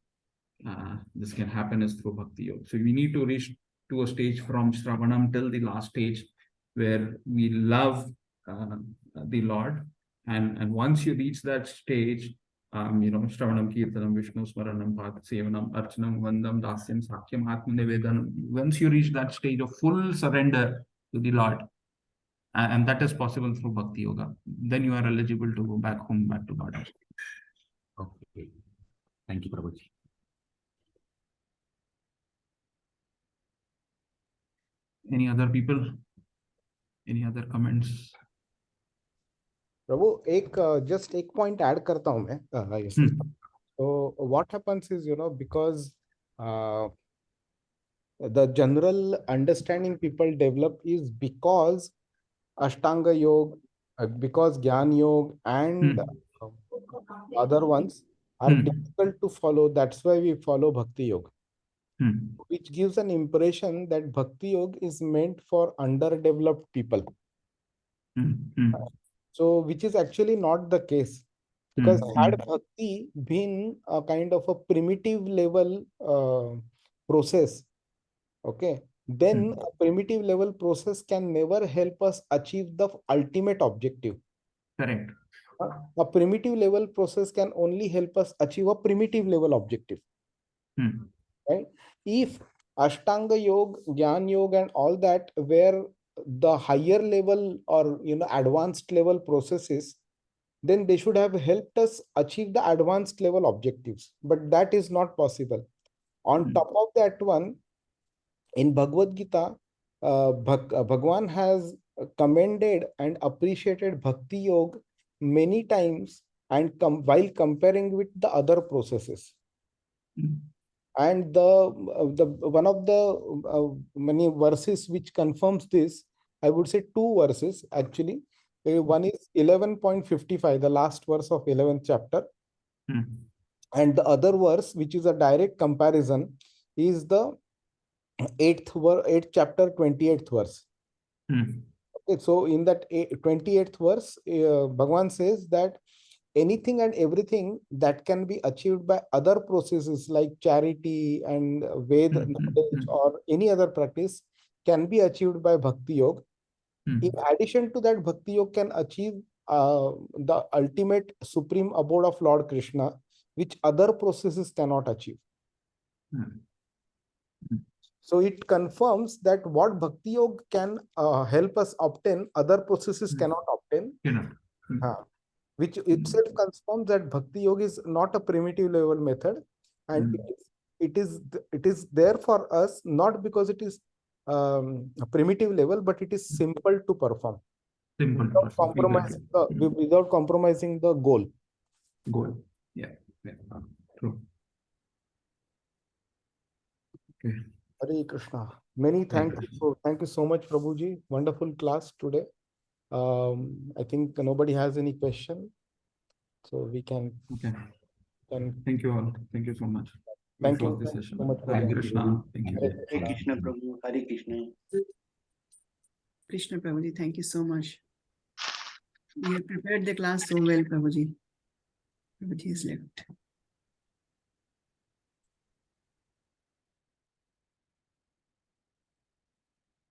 happen is through Bhakti Yoga. So we need to reach to a stage from Shravanam till the last stage where we love the Lord. And once you reach that stage, Shravanam, Kirtanam, Vishnu Smaranam, Path Sevanam, Archanam, Vandam, Dasyam, Sakyam, Atma Nivedanam. Once you reach that stage of full surrender to the Lord, and that is possible through Bhakti Yoga, then you are eligible to go back home, back to God. Okay. Thank you, Prabhuji. Any other people? Any other comments? Prabhu just एक point add करता हूँ मैं. So what happens is, because the general understanding people develop is because Ashtanga Yoga, because Jnana Yoga and other ones are difficult to follow. That's why we follow Bhakti Yoga, which gives an impression that Bhakti Yoga is meant for underdeveloped people. So, which is actually not the case, because had Bhakti been a kind of a primitive level process, okay, then a primitive level process can never help us achieve the ultimate objective. Correct. A primitive level process can only help us achieve a primitive level objective. Right? If Ashtanga Yoga, Jnana Yoga and all that were the higher level or advanced level processes, then they should have helped us achieve the advanced level objectives. But that is not possible. On top of that one, in Bhagavad Gita, Bhagwan has commended and appreciated Bhakti Yoga many times, and while comparing with the other processes. And the one of the many verses which confirms this, I would say two verses actually. One is 11.55, the last verse of 11th chapter. And the other verse, which is a direct comparison, is the 8th chapter, 28th verse. Okay, so in that 28th verse, Bhagwan says that anything and everything that can be achieved by other processes like charity and Veda knowledge or any other practice can be achieved by Bhakti Yoga. In addition to that, Bhakti Yoga can achieve the ultimate supreme abode of Lord Krishna, which other processes cannot achieve. Hmm. So it confirms that what Bhakti Yoga can help us obtain, other processes cannot obtain. Which itself confirms that Bhakti Yoga is not a primitive level method, and it is there for us not because it is a primitive level, but it is simple to perform. Without compromising the goal. Yeah. True. Okay. Hare Krishna. Many thanks. Thank you so much, Prabhuji. Wonderful class today. I think nobody has any question, so we can. Okay. Thank you all. Thank you so much. Thank you This session. so much. Hare Krishna. Thank you. Hare Krishna, Prabhu. Hare Krishna. Krishna Prabhuji, thank you so much. You have prepared the class so well, Prabhuji. Prabhuji is left.